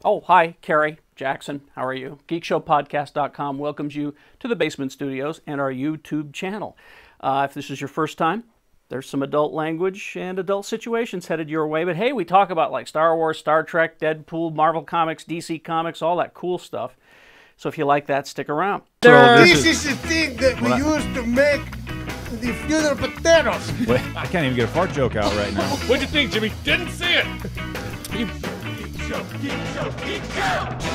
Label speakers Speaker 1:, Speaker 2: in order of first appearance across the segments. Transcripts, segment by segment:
Speaker 1: Oh, hi, Kerry, Jackson. How are you? Geekshowpodcast.com welcomes you to the Basement Studios and our YouTube channel. If this is your first time, there's some adult language and adult situations headed your way. But hey, we talk about like Star Wars, Star Trek, Deadpool, Marvel Comics, DC Comics, all that cool stuff. So if you like that, stick around.
Speaker 2: This is the thing that we used to make the funeral potatoes.
Speaker 3: Wait, I can't even get a fart joke out right now.
Speaker 4: What'd you think, Jimmy? Didn't see it.
Speaker 5: Oh,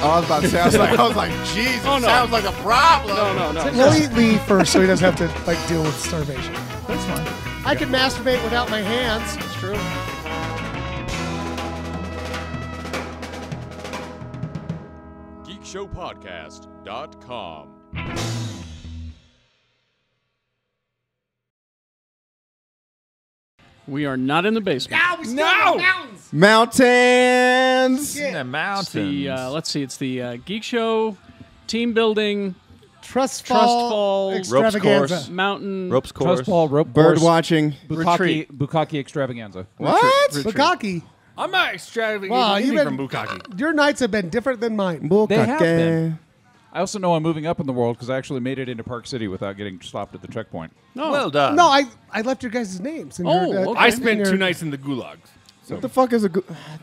Speaker 5: I was about to say, I was like, Jesus, sounds like a problem.
Speaker 1: No.
Speaker 2: We'll eat Leigh first so he doesn't have to like deal with starvation.
Speaker 3: That's fine.
Speaker 2: I can masturbate without my hands.
Speaker 1: It's true.
Speaker 4: Geekshowpodcast.com.
Speaker 1: We are not in the basement.
Speaker 2: We still have mountains.
Speaker 5: Mountains!
Speaker 2: Yeah.
Speaker 3: The mountains.
Speaker 1: It's the, let's see, it's the Geek Show team building
Speaker 2: Trust
Speaker 1: Trust
Speaker 2: fall
Speaker 1: fall,
Speaker 2: extravaganza.
Speaker 3: course.
Speaker 1: mountain
Speaker 3: Ropes course.
Speaker 6: Trust ball, rope
Speaker 5: Bird
Speaker 6: course,
Speaker 5: watching.
Speaker 6: Bukkake extravaganza.
Speaker 5: What?
Speaker 2: Bukkake.
Speaker 4: I'm not extravagant
Speaker 2: Wow,
Speaker 4: anything
Speaker 2: you've
Speaker 4: from
Speaker 2: been-
Speaker 4: Bukkake.
Speaker 2: Your nights have been different than mine.
Speaker 6: They have
Speaker 5: Bukkake.
Speaker 6: been. I also know I'm moving up in the world because I actually made it into Park City without getting stopped at the checkpoint.
Speaker 1: No.
Speaker 3: Well done.
Speaker 2: No, I left your guys' names. In
Speaker 1: Oh,
Speaker 2: your,
Speaker 1: okay.
Speaker 4: I
Speaker 2: in
Speaker 4: spent
Speaker 2: your-
Speaker 4: 2 nights in the gulags.
Speaker 5: What the fuck is a...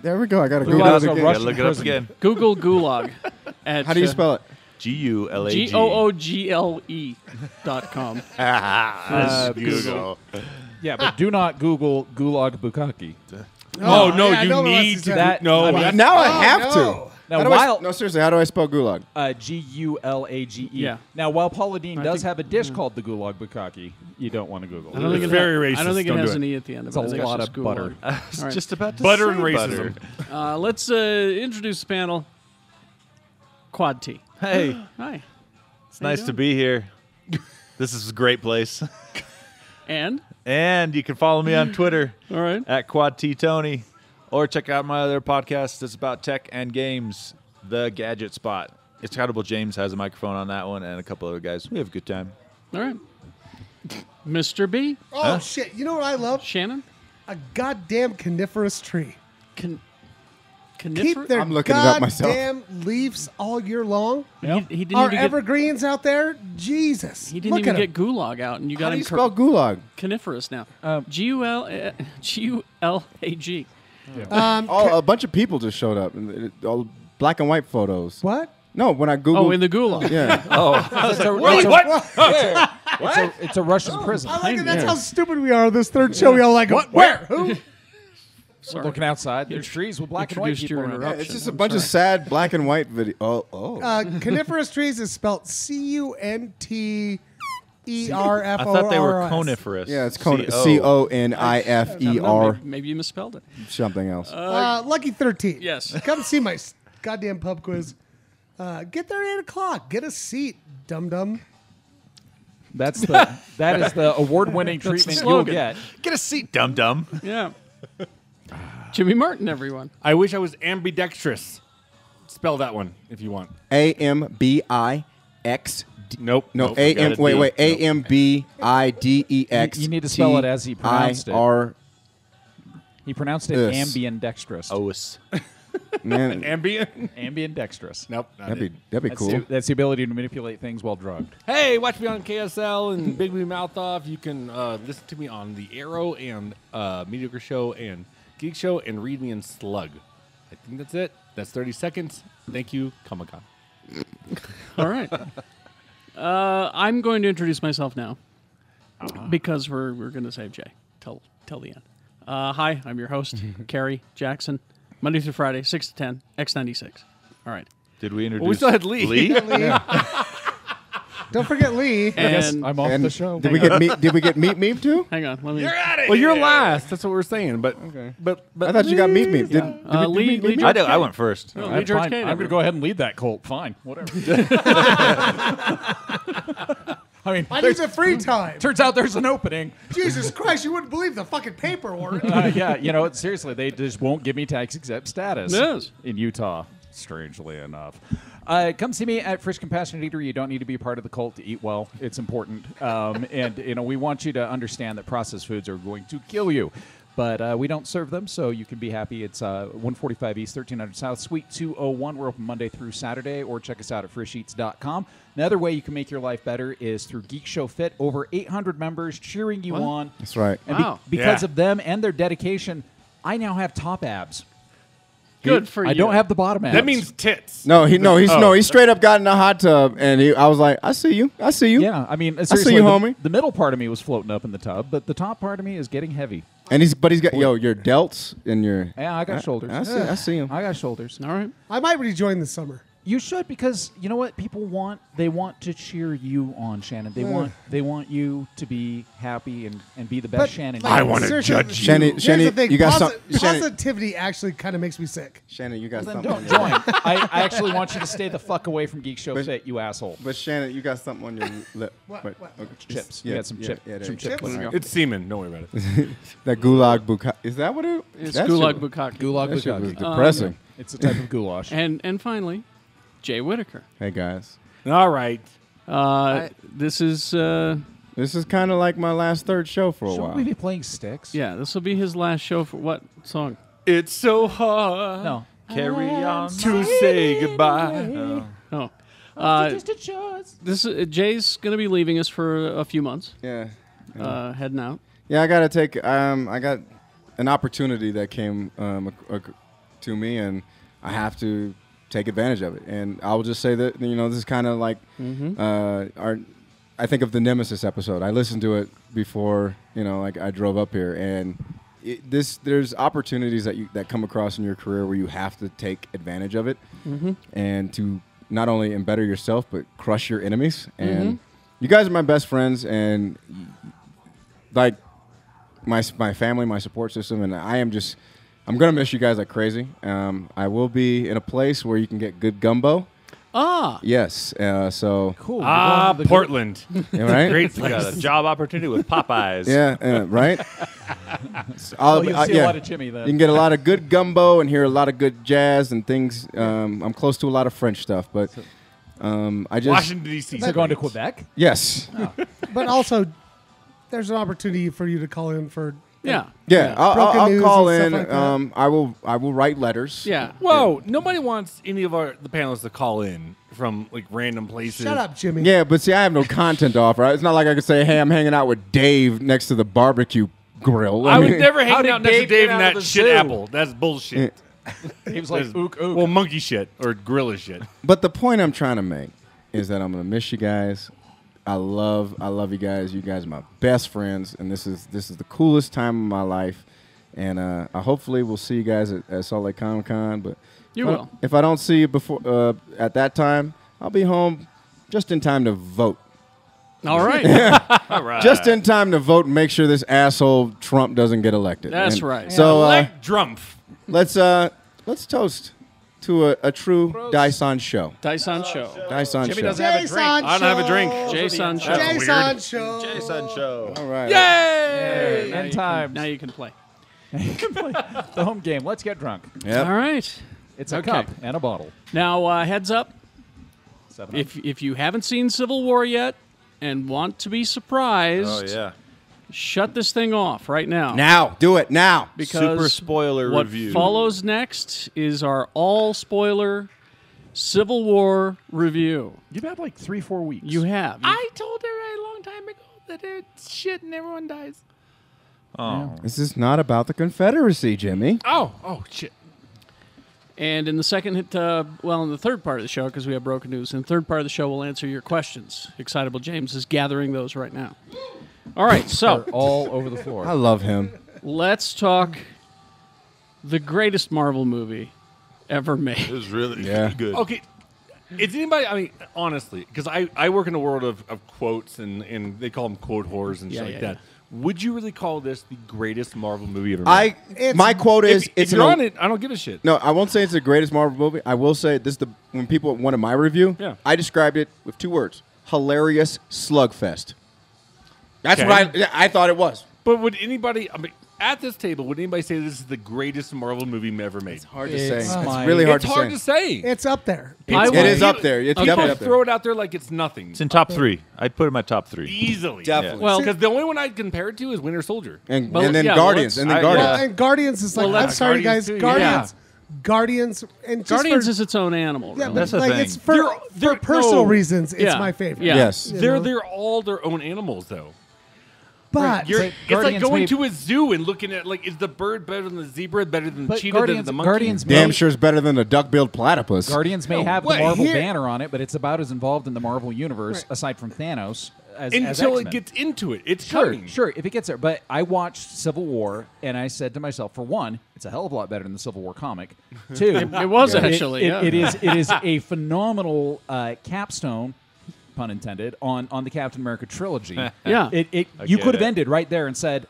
Speaker 5: There we go. I got to Google
Speaker 6: Gulag
Speaker 5: it
Speaker 6: is a
Speaker 5: again.
Speaker 6: Russian
Speaker 3: Gotta look it up
Speaker 6: prison.
Speaker 3: again.
Speaker 1: Google Gulag. At,
Speaker 5: How do you spell it?
Speaker 3: G-U-L-A-G.
Speaker 1: GOOGLE.com.
Speaker 3: Google.
Speaker 6: Yeah, but do not Google Gulag Bukkake.
Speaker 4: Oh, no,
Speaker 2: yeah, I know
Speaker 4: you
Speaker 2: what else
Speaker 4: need
Speaker 2: he
Speaker 4: to.
Speaker 2: said.
Speaker 6: That-
Speaker 4: No,
Speaker 6: I mean,
Speaker 4: that's-
Speaker 5: Now I
Speaker 2: Oh,
Speaker 5: have
Speaker 2: no.
Speaker 5: to.
Speaker 6: Now,
Speaker 5: How do
Speaker 6: while
Speaker 5: no, seriously, how do I spell gulag?
Speaker 6: G-U-L-A-G-E.
Speaker 1: Yeah.
Speaker 6: Now, while Paula Deen does
Speaker 1: think-
Speaker 6: have a dish called the Gulag Bukkake, you don't want to Google
Speaker 1: I don't think
Speaker 4: It's
Speaker 1: it
Speaker 4: very
Speaker 1: I don't
Speaker 4: racist.
Speaker 1: think it
Speaker 4: Don't
Speaker 1: has
Speaker 4: do
Speaker 1: an
Speaker 4: it.
Speaker 1: E at the end of
Speaker 6: It's
Speaker 1: it.
Speaker 6: a
Speaker 1: I think
Speaker 6: lot
Speaker 1: just
Speaker 6: of
Speaker 1: Gulag.
Speaker 6: butter.
Speaker 3: I was
Speaker 1: All right.
Speaker 3: just about to
Speaker 4: Butter
Speaker 3: say
Speaker 4: and racism.
Speaker 1: Let's introduce the panel. Quad T.
Speaker 3: Hey,
Speaker 1: Hi.
Speaker 3: it's nice to be here. This is a great place.
Speaker 1: And?
Speaker 3: And you can follow me on Twitter
Speaker 1: All right.
Speaker 3: at Quad T Tony, or check out my other podcast that's about tech and games, The Gadget Spot. It's Incredible James has a microphone on that one, and a couple other guys. We have a good time.
Speaker 1: All right. Mr. B.
Speaker 2: Oh, shit. You know what I love?
Speaker 1: Shannon.
Speaker 2: A goddamn coniferous tree.
Speaker 1: Conifer?
Speaker 2: Keep their
Speaker 5: I'm looking it up myself.
Speaker 2: goddamn leaves all year long.
Speaker 1: He didn't
Speaker 2: Our
Speaker 1: even get,
Speaker 2: evergreans out there, Jesus.
Speaker 1: he didn't
Speaker 2: Look
Speaker 1: even
Speaker 2: at
Speaker 1: get
Speaker 2: 'em.
Speaker 1: Gulag out, and you got
Speaker 5: How do
Speaker 1: him
Speaker 5: you spell gulag?
Speaker 1: coniferous now. G-U-L-A-G.
Speaker 5: Oh, a bunch of people just showed up. And all black and white photos.
Speaker 2: What?
Speaker 5: No, when I Googled...
Speaker 1: Oh, in the Gulag.
Speaker 5: Yeah.
Speaker 6: It's a Russian prison.
Speaker 2: I like it. That's how stupid we are. This third show, we all like, what? Where? Who?
Speaker 1: Sorry.
Speaker 6: Looking outside, there's trees with black and white
Speaker 1: Introduced
Speaker 6: people
Speaker 1: your
Speaker 6: in it.
Speaker 1: interruption.
Speaker 5: It's just a bunch of sad black and white video.
Speaker 2: Coniferous trees is spelled C-U-N-T-E-R-F-O-R-S.
Speaker 3: I thought they were coniferous.
Speaker 5: Yeah, it's
Speaker 3: C-O.
Speaker 5: C-O-N-I-F-E-R.
Speaker 1: Maybe you misspelled it.
Speaker 5: Something else.
Speaker 2: Lucky 13.
Speaker 1: Yes.
Speaker 2: Come see my goddamn pub quiz. Get there at 8 o'clock. Get a seat, dum-dum.
Speaker 6: That is the award-winning treatment you'll
Speaker 1: slogan.
Speaker 6: get.
Speaker 3: Get a seat, dum-dum.
Speaker 1: Yeah. Jimmy Martin, everyone.
Speaker 4: I wish I was ambidextrous. Spell that one if you want.
Speaker 5: A-M-B-I-X.
Speaker 4: Nope.
Speaker 5: No,
Speaker 4: Nope,
Speaker 5: A-M.
Speaker 4: forgot
Speaker 5: Wait,
Speaker 4: it.
Speaker 5: wait. A-M-B-I-D-E-X.
Speaker 6: You need to spell it as he pronounced it.
Speaker 5: T-I-R.
Speaker 6: He pronounced it
Speaker 5: Us.
Speaker 6: ambidextrous.
Speaker 3: Os.
Speaker 4: Ambient?
Speaker 5: Man,
Speaker 6: Ambidextrous.
Speaker 4: Nope. Not
Speaker 5: that'd
Speaker 4: it.
Speaker 5: be
Speaker 6: That's,
Speaker 5: cool.
Speaker 6: that's the ability to manipulate things while drugged.
Speaker 4: Hey, watch me on KSL and Big Me Mouth Off. You can listen to me on The Arrow and Mediocre Show and Geek Show and read me in Slug. I think that's it. That's 30 seconds. Thank you, Comic-Con.
Speaker 1: All right. I'm going to introduce myself now because we're going to save Jay till the end. Hi, I'm your host, Kerry Jackson. Monday through Friday, 6 to 10, X96. All right.
Speaker 3: Did we introduce
Speaker 4: Well, we still had Leigh.
Speaker 3: Leigh?
Speaker 2: Don't forget Leigh.
Speaker 1: And
Speaker 6: I'm off
Speaker 5: And
Speaker 6: the show.
Speaker 5: Did we get meat meep too?
Speaker 1: hang on, let me.
Speaker 4: Well, you're last. That's what we're saying. But but
Speaker 5: I thought you got meat meep. Did
Speaker 1: Lee
Speaker 3: I did. I went first.
Speaker 1: No,
Speaker 6: I'm
Speaker 1: Lee George
Speaker 6: fine.
Speaker 1: Cade,
Speaker 6: I'm going to go ahead and lead that cult. Fine. Whatever. I mean,
Speaker 2: I need some free time.
Speaker 6: turns out there's an opening.
Speaker 2: Jesus Christ, you wouldn't believe the fucking paperwork.
Speaker 6: Yeah, you know, seriously, they just won't give me tax exempt status
Speaker 1: Yes.
Speaker 6: in Utah, strangely enough. Come see me at Fresh Compassionate Eater. You don't need to be part of the cult to eat well. It's important. And, you know, we want you to understand that processed foods are going to kill you. But we don't serve them, so you can be happy. It's 145 East, 1300 South, Suite 201. We're open Monday through Saturday, or check us out at frisheats.com. Another way you can make your life better is through Geekshow Fit. Over 800 members cheering you on.
Speaker 5: That's right.
Speaker 6: And
Speaker 1: Wow.
Speaker 6: because of them and their dedication, I now have top abs.
Speaker 1: Good for you.
Speaker 6: I don't have the bottom abs.
Speaker 4: That means tits.
Speaker 5: He straight up got in the hot tub, and I was like, I see you.
Speaker 6: Yeah, I mean, seriously,
Speaker 5: see you, homie.
Speaker 6: The middle part of me was floating up in the tub, but the top part of me is getting heavy.
Speaker 5: And he's got your delts and your.
Speaker 6: Yeah, I got shoulders.
Speaker 5: I see him.
Speaker 6: I got shoulders.
Speaker 1: All right.
Speaker 2: I might rejoin this summer.
Speaker 6: You should, because you know what people want. They want to cheer you on, Shannon. They want you to be happy and be the best
Speaker 2: But,
Speaker 6: Shannon.
Speaker 2: like,
Speaker 4: I wanna
Speaker 2: seriously,
Speaker 4: judge you.
Speaker 5: Shannon,
Speaker 2: Here's
Speaker 5: Shannon,
Speaker 2: the thing.
Speaker 5: you got some. Shannon,
Speaker 2: Positivity actually kind of makes me sick.
Speaker 5: Shannon, you got
Speaker 6: Then
Speaker 5: something.
Speaker 6: don't join. I actually want you to stay the fuck away from Geek Show Fit, you asshole.
Speaker 5: But Shannon, you got something on your lip.
Speaker 2: What?
Speaker 5: Wait,
Speaker 2: What?
Speaker 5: okay.
Speaker 6: Chips.
Speaker 5: Yeah,
Speaker 6: You got some
Speaker 5: yeah,
Speaker 6: chip.
Speaker 5: yeah, there
Speaker 6: some
Speaker 5: you
Speaker 6: chip.
Speaker 2: go.
Speaker 6: Chips.
Speaker 4: It's semen. Don't worry about it.
Speaker 5: That gulag bukkake. Is that what it?
Speaker 1: It's
Speaker 5: that
Speaker 1: Gulag
Speaker 5: shit-
Speaker 1: Bukkake.
Speaker 6: Gulag
Speaker 5: That shit was
Speaker 6: bukkake.
Speaker 5: depressing.
Speaker 6: It's a type of goulash.
Speaker 1: And finally, Jay Whitaker.
Speaker 5: Hey guys,
Speaker 4: All right.
Speaker 1: This is
Speaker 5: this is kind of like my last third show for a
Speaker 6: Shouldn't
Speaker 5: while.
Speaker 6: we be playing sticks?
Speaker 1: yeah. This will be his last show for what song?
Speaker 4: It's so hard
Speaker 6: No.
Speaker 3: Carry on.
Speaker 4: to say goodbye.
Speaker 1: Oh,
Speaker 6: Just
Speaker 1: this is, Jay's going to be leaving us for a few months.
Speaker 5: Yeah,
Speaker 1: Heading out.
Speaker 5: yeah. I gotta take. I got an opportunity that came to me, and I have to take advantage of it. And I will just say that this is kind of like I think of the Nemesis episode. I listened to it before like I drove up here, and there's opportunities that come across in your career where you have to take advantage of it, and to not only better yourself but crush your enemies. And you guys are my best friends, and like my family, my support system, and I'm gonna miss you guys like crazy. I will be in a place where you can get good gumbo.
Speaker 1: Ah,
Speaker 5: Yes, so
Speaker 6: Cool.
Speaker 4: Portland.
Speaker 5: right,
Speaker 4: Great
Speaker 3: We got
Speaker 4: place.
Speaker 3: a job opportunity with Popeyes.
Speaker 5: yeah, right. So
Speaker 6: You'll see a lot of Jimmy
Speaker 5: you
Speaker 6: then.
Speaker 5: can get a lot of good gumbo and hear a lot of good jazz and things. I'm close to a lot of French stuff, but I just
Speaker 4: Washington, D.C.
Speaker 6: So going to Quebec?
Speaker 5: yes,
Speaker 2: But also, there's an opportunity for you to call in for.
Speaker 1: yeah.
Speaker 5: yeah.
Speaker 2: Broken
Speaker 5: I'll
Speaker 2: news
Speaker 5: call
Speaker 2: and
Speaker 5: in.
Speaker 2: stuff like that.
Speaker 5: I will write letters.
Speaker 1: Yeah.
Speaker 4: Whoa! Nobody wants any of the panelists to call in from like random places.
Speaker 2: Shut up, Jimmy.
Speaker 5: Yeah, but see, I have no content to offer. It's not like I could say, "Hey, I'm hanging out with Dave next to the barbecue grill."
Speaker 4: I would
Speaker 5: mean,
Speaker 4: never
Speaker 6: How
Speaker 4: hang
Speaker 6: did
Speaker 4: out next to
Speaker 6: Dave
Speaker 4: Dave
Speaker 6: get
Speaker 4: and
Speaker 6: out of
Speaker 4: that
Speaker 6: the
Speaker 4: shit
Speaker 6: zoo?
Speaker 4: apple. That's bullshit.
Speaker 6: He was like, ook, ook.
Speaker 4: Well, monkey shit or gorilla shit.
Speaker 5: But the point I'm trying to make is that I'm gonna miss you guys. I love you guys. You guys are my best friends, and this is the coolest time of my life. And I hopefully we'll see you guys at Salt Lake Comic Con. But
Speaker 1: You will.
Speaker 5: If I don't see you before at that time, I'll be home just in time to vote.
Speaker 1: All right.
Speaker 3: All right.
Speaker 5: Just in time to vote and make sure this asshole Trump doesn't get elected.
Speaker 1: That's
Speaker 5: And
Speaker 1: right.
Speaker 5: So
Speaker 4: Elect Drumpf.
Speaker 5: let's toast to a true Dyson show.
Speaker 1: Dyson Show.
Speaker 5: Dyson
Speaker 6: Jimmy
Speaker 5: show.
Speaker 6: doesn't have a drink.
Speaker 4: I don't have a drink.
Speaker 1: Jason Show.
Speaker 4: That's
Speaker 2: Jason Show.
Speaker 3: Jason Show.
Speaker 5: All right.
Speaker 4: Yay!
Speaker 1: Now
Speaker 6: End
Speaker 1: you can-
Speaker 6: times.
Speaker 1: Now you can play.
Speaker 6: The home game. Let's get drunk.
Speaker 5: Yep.
Speaker 1: All right.
Speaker 6: It's a
Speaker 1: Okay.
Speaker 6: cup and a bottle.
Speaker 1: Now, heads up.
Speaker 6: 7
Speaker 1: If you haven't seen Civil War yet and want to be surprised,
Speaker 3: Oh yeah.
Speaker 1: shut this thing off right now.
Speaker 5: Now, do it now.
Speaker 1: Because
Speaker 3: Super spoiler
Speaker 1: what
Speaker 3: review.
Speaker 1: follows next is our all spoiler Civil War review.
Speaker 6: You've had like 3-4 weeks.
Speaker 1: You have.
Speaker 4: I told her a long time ago that it's shit and everyone dies.
Speaker 3: Oh.
Speaker 5: This is not about the Confederacy, Jimmy.
Speaker 4: Oh, shit.
Speaker 1: And in the second in the third part of the show, because we have broken news, in the third part of the show, we'll answer your questions. Excitable James is gathering those right now. All right, so
Speaker 6: They're all over the floor.
Speaker 5: I love him.
Speaker 1: let's talk the greatest Marvel movie ever
Speaker 3: It
Speaker 1: made.
Speaker 3: was really
Speaker 5: Yeah.
Speaker 3: good.
Speaker 4: Okay. Is anybody, I mean, honestly, because I work in a world of quotes and they call them quote whores and
Speaker 1: Yeah,
Speaker 4: shit like
Speaker 1: yeah,
Speaker 4: that. Would you really call this the greatest Marvel movie ever made?
Speaker 5: My quote is
Speaker 4: If you're on it, I don't give a shit.
Speaker 5: No, I won't say it's the greatest Marvel movie. I will say this: when people wanted my review,
Speaker 4: Yeah.
Speaker 5: I described it with 2 words: hilarious slugfest. That's
Speaker 4: Okay.
Speaker 5: what I thought it was.
Speaker 4: But would anybody, I mean, at this table, would anybody say this is the greatest Marvel movie ever made? It's
Speaker 5: hard to say.
Speaker 6: It's
Speaker 5: It's
Speaker 6: my-
Speaker 5: really hard
Speaker 4: It's
Speaker 5: to
Speaker 4: hard
Speaker 5: say.
Speaker 4: to say.
Speaker 2: It's up there.
Speaker 5: It is up there. It's
Speaker 4: People
Speaker 5: definitely up there.
Speaker 4: throw it out there like it's nothing.
Speaker 3: It's in top 3. I'd put it in my top 3.
Speaker 4: Easily.
Speaker 5: Definitely.
Speaker 1: Well,
Speaker 4: Because the only one I'd compare it to is Winter Soldier.
Speaker 5: And
Speaker 1: Well,
Speaker 5: then
Speaker 1: yeah,
Speaker 5: Guardians.
Speaker 1: let's-
Speaker 5: And then
Speaker 3: I-
Speaker 5: Guardians.
Speaker 2: Well, and Guardians is like,
Speaker 1: Well,
Speaker 2: I'm
Speaker 1: that's-
Speaker 2: sorry,
Speaker 4: Guardians
Speaker 2: guys.
Speaker 4: too,
Speaker 2: Guardians. Guardians. And just
Speaker 1: Guardians
Speaker 2: for,
Speaker 1: is its own animal.
Speaker 2: yeah,
Speaker 1: Really.
Speaker 2: but
Speaker 3: That's the
Speaker 2: like
Speaker 3: thing.
Speaker 2: it's for,
Speaker 4: They're-
Speaker 2: for personal
Speaker 4: no.
Speaker 2: reasons, it's
Speaker 1: Yeah.
Speaker 2: my favorite.
Speaker 1: Yeah.
Speaker 5: Yes.
Speaker 2: You
Speaker 4: They're
Speaker 2: know?
Speaker 4: all their own animals, though.
Speaker 2: But
Speaker 4: It's like
Speaker 6: Guardians
Speaker 4: going
Speaker 6: made-
Speaker 4: to a zoo and looking at, like, is the bird better than the zebra, better than the
Speaker 6: But
Speaker 4: cheetah, better than the monkey?
Speaker 6: Guardians
Speaker 5: Damn
Speaker 6: may,
Speaker 5: sure is better than a duck-billed platypus.
Speaker 6: Guardians may
Speaker 4: No
Speaker 6: have
Speaker 4: way.
Speaker 6: the Marvel
Speaker 2: Here-
Speaker 6: banner on it, but it's about as involved in the Marvel universe, aside from Thanos, as
Speaker 4: Until
Speaker 6: X-Men.
Speaker 4: it gets into it. It's
Speaker 6: Sure,
Speaker 4: coming.
Speaker 6: sure. If it gets there, but I watched Civil War, and I said to myself, for one, it's a hell of a lot better than the Civil War comic. Two,
Speaker 1: It was actually. Yeah.
Speaker 6: it is a phenomenal capstone, pun intended, on the Captain America trilogy.
Speaker 1: Yeah.
Speaker 6: You
Speaker 3: get
Speaker 6: could have
Speaker 3: it.
Speaker 6: ended right there and said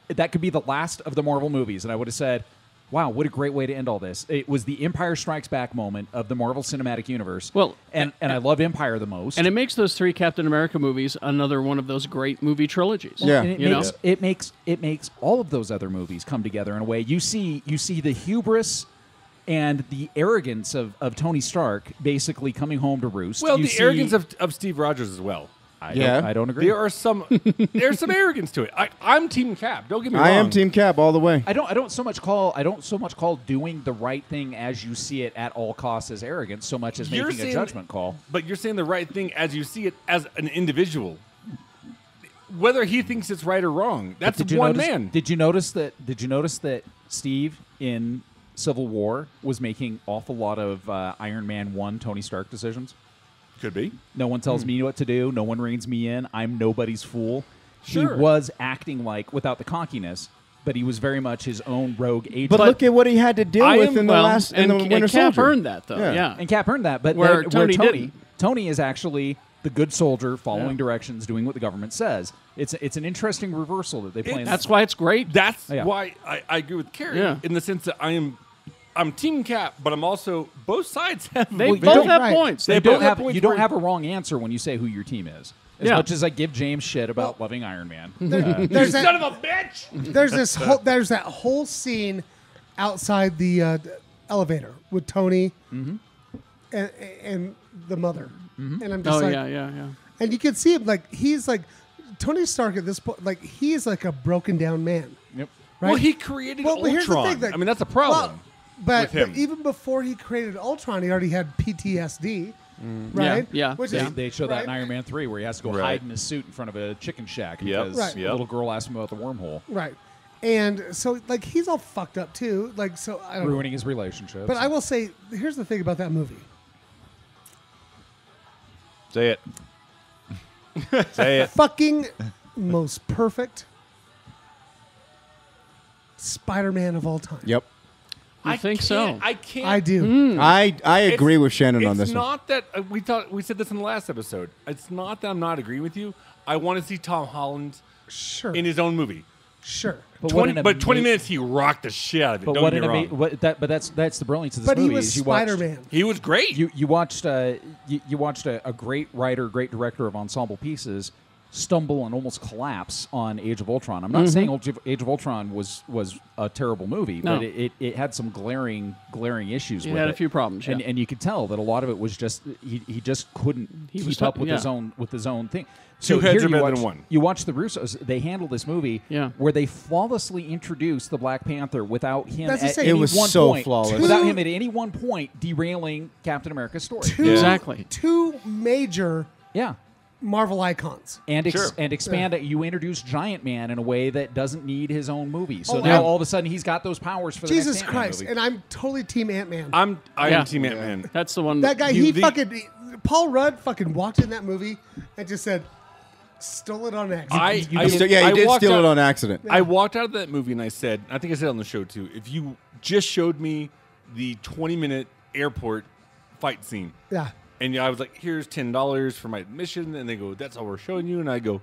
Speaker 6: that could be the last of the Marvel movies, and I would have said, wow, what a great way to end all this. It was the Empire Strikes Back moment of the Marvel Cinematic Universe.
Speaker 1: Well,
Speaker 6: and I love Empire the most.
Speaker 1: And it makes those 3 Captain America movies another one of those great movie trilogies.
Speaker 5: Yeah.
Speaker 6: And it makes all of those other movies come together in a way. You see the hubris and the arrogance of Tony Stark basically coming home to roost.
Speaker 4: Well,
Speaker 6: You
Speaker 4: the
Speaker 6: see-
Speaker 4: arrogance of Steve Rogers as well.
Speaker 6: I
Speaker 5: Yeah.
Speaker 6: don't agree.
Speaker 4: There are some there's some arrogance to it. I'm Team Cap. Don't get me wrong.
Speaker 5: I am Team Cap all the way.
Speaker 6: I don't so much call doing the right thing as you see it at all costs as arrogance, so much as
Speaker 4: You're
Speaker 6: making a
Speaker 4: saying-
Speaker 6: judgment call.
Speaker 4: But you're saying the right thing as you see it as an individual. Whether he thinks it's right or wrong, that's
Speaker 6: Did you
Speaker 4: one
Speaker 6: notice,
Speaker 4: man.
Speaker 6: Did you notice that Steve in Civil War was making awful lot of Iron Man 1 Tony Stark decisions?
Speaker 4: Could be.
Speaker 6: No one tells me what to do. No one reins me in. I'm nobody's fool.
Speaker 4: Sure.
Speaker 6: He was acting like, without the cockiness, but he was very much his own rogue agent.
Speaker 5: But look at what he had to deal
Speaker 1: I
Speaker 5: with
Speaker 1: am,
Speaker 5: in the
Speaker 1: well,
Speaker 5: last in
Speaker 1: and,
Speaker 5: the
Speaker 1: and
Speaker 5: Winter
Speaker 1: Cap
Speaker 5: Soldier.
Speaker 1: earned that, though.
Speaker 5: Yeah.
Speaker 1: Yeah.
Speaker 6: and Cap earned that. But
Speaker 1: Where Tony didn't.
Speaker 6: Tony is actually the good soldier, following directions, doing what the government says. It's an interesting reversal that they play. in
Speaker 1: That's why it's great.
Speaker 4: That's
Speaker 6: Yeah.
Speaker 4: why I agree with Kerry
Speaker 1: Yeah.
Speaker 4: in the sense that I'm Team Cap, but I'm also both sides have
Speaker 1: They
Speaker 6: Well, you
Speaker 1: both
Speaker 6: don't-
Speaker 1: have
Speaker 2: right.
Speaker 1: points.
Speaker 4: They
Speaker 6: you
Speaker 4: both
Speaker 6: don't
Speaker 4: have
Speaker 6: have
Speaker 4: points
Speaker 6: you don't
Speaker 4: where-
Speaker 6: have a wrong answer when you say who your team is. As
Speaker 1: Yeah.
Speaker 6: much as I give James shit about loving Iron Man.
Speaker 2: there's
Speaker 4: Son of a bitch.
Speaker 2: there's that whole scene outside the elevator with Tony and the mother, and I'm just
Speaker 1: Oh,
Speaker 2: like,
Speaker 1: yeah.
Speaker 2: and you can see him like he's like Tony Stark at this point, like he's like a broken down man,
Speaker 6: Yep.
Speaker 2: right?
Speaker 4: Well, he created
Speaker 2: Well, but here's the
Speaker 4: Ultron.
Speaker 2: thing, like-
Speaker 4: I mean, that's a problem.
Speaker 2: but,
Speaker 4: with him.
Speaker 2: but even before he created Ultron, he already had PTSD, right?
Speaker 1: Yeah,
Speaker 2: Which
Speaker 1: yeah.
Speaker 2: is
Speaker 6: They show that
Speaker 2: right?
Speaker 6: in Iron Man 3 where he has to go
Speaker 3: Right.
Speaker 6: hide in his suit in front of a chicken shack
Speaker 3: Yep.
Speaker 6: because
Speaker 2: Right.
Speaker 6: the
Speaker 3: Yep.
Speaker 6: little girl asked him about the wormhole,
Speaker 2: Right. And so, like, he's all fucked up too. Like, so I don't know.
Speaker 6: ruining his relationship.
Speaker 2: But I will say, here's the thing about that movie.
Speaker 3: Say it. Say it.
Speaker 2: Fucking most perfect Spider-Man of all time.
Speaker 5: Yep.
Speaker 1: You think so?
Speaker 4: I can't.
Speaker 2: I do.
Speaker 5: I agree with Shannon on this
Speaker 4: It's
Speaker 5: one.
Speaker 4: not that we said this in the last episode. It's not that I'm not agreeing with you. I want to see Tom Holland
Speaker 2: Sure.
Speaker 4: in his own movie.
Speaker 2: Sure.
Speaker 6: But what
Speaker 4: 20
Speaker 6: an
Speaker 4: 20
Speaker 6: ama-
Speaker 4: minutes he rocked the shit out of it.
Speaker 6: But
Speaker 4: Don't
Speaker 6: what
Speaker 4: get
Speaker 6: an
Speaker 4: me wrong.
Speaker 6: but that's the brilliance of this
Speaker 2: But
Speaker 6: movie.
Speaker 2: he was
Speaker 6: is you watched-
Speaker 2: Spider-Man.
Speaker 4: He was great.
Speaker 6: You watched you watched a great writer, great director of ensemble pieces stumble and almost collapse on Age of Ultron. I'm not saying Age of Ultron was a terrible movie,
Speaker 1: No.
Speaker 6: but it had some glaring issues.
Speaker 1: It
Speaker 6: with
Speaker 1: had
Speaker 6: it.
Speaker 1: a few problems, yeah.
Speaker 6: and you could tell that a lot of it was just he just couldn't
Speaker 1: was
Speaker 6: keep up with
Speaker 1: yeah.
Speaker 6: his own thing.
Speaker 4: Two
Speaker 6: So
Speaker 4: heads
Speaker 6: here
Speaker 4: are
Speaker 6: you
Speaker 4: better
Speaker 6: watch,
Speaker 4: than one.
Speaker 6: You watch the Russos; they handle this movie
Speaker 1: Yeah.
Speaker 6: where they flawlessly introduce the Black Panther without him
Speaker 2: That's the
Speaker 6: at
Speaker 2: same.
Speaker 6: any
Speaker 2: It
Speaker 5: was
Speaker 6: one
Speaker 5: so
Speaker 6: point,
Speaker 5: flawless.
Speaker 6: without him at any one point derailing Captain America's story.
Speaker 1: Exactly.
Speaker 2: Two major
Speaker 6: Yeah.
Speaker 2: Marvel icons.
Speaker 6: And
Speaker 4: Sure.
Speaker 6: expand it. You introduce Giant Man in a way that doesn't need his own movie. So
Speaker 2: Oh,
Speaker 6: now
Speaker 2: yeah.
Speaker 6: all of a sudden he's got those powers for the
Speaker 2: Jesus
Speaker 6: next Ant-Man
Speaker 2: Christ.
Speaker 6: movie.
Speaker 2: And I'm totally Team Ant-Man.
Speaker 4: I
Speaker 1: Yeah.
Speaker 4: am Team Ant-Man.
Speaker 1: That's the one.
Speaker 2: that guy,
Speaker 1: you-
Speaker 2: Paul Rudd fucking walked in that movie and just said, stole it on accident.
Speaker 4: I
Speaker 5: He did
Speaker 4: walked
Speaker 5: steal
Speaker 4: out-
Speaker 5: it on accident.
Speaker 4: I walked out of that movie and I said, I think I said it on the show too, if you just showed me the 20-minute airport fight scene,
Speaker 2: yeah.
Speaker 4: and I was like, here's $10 for my admission, and they go, that's all we're showing you, and I go,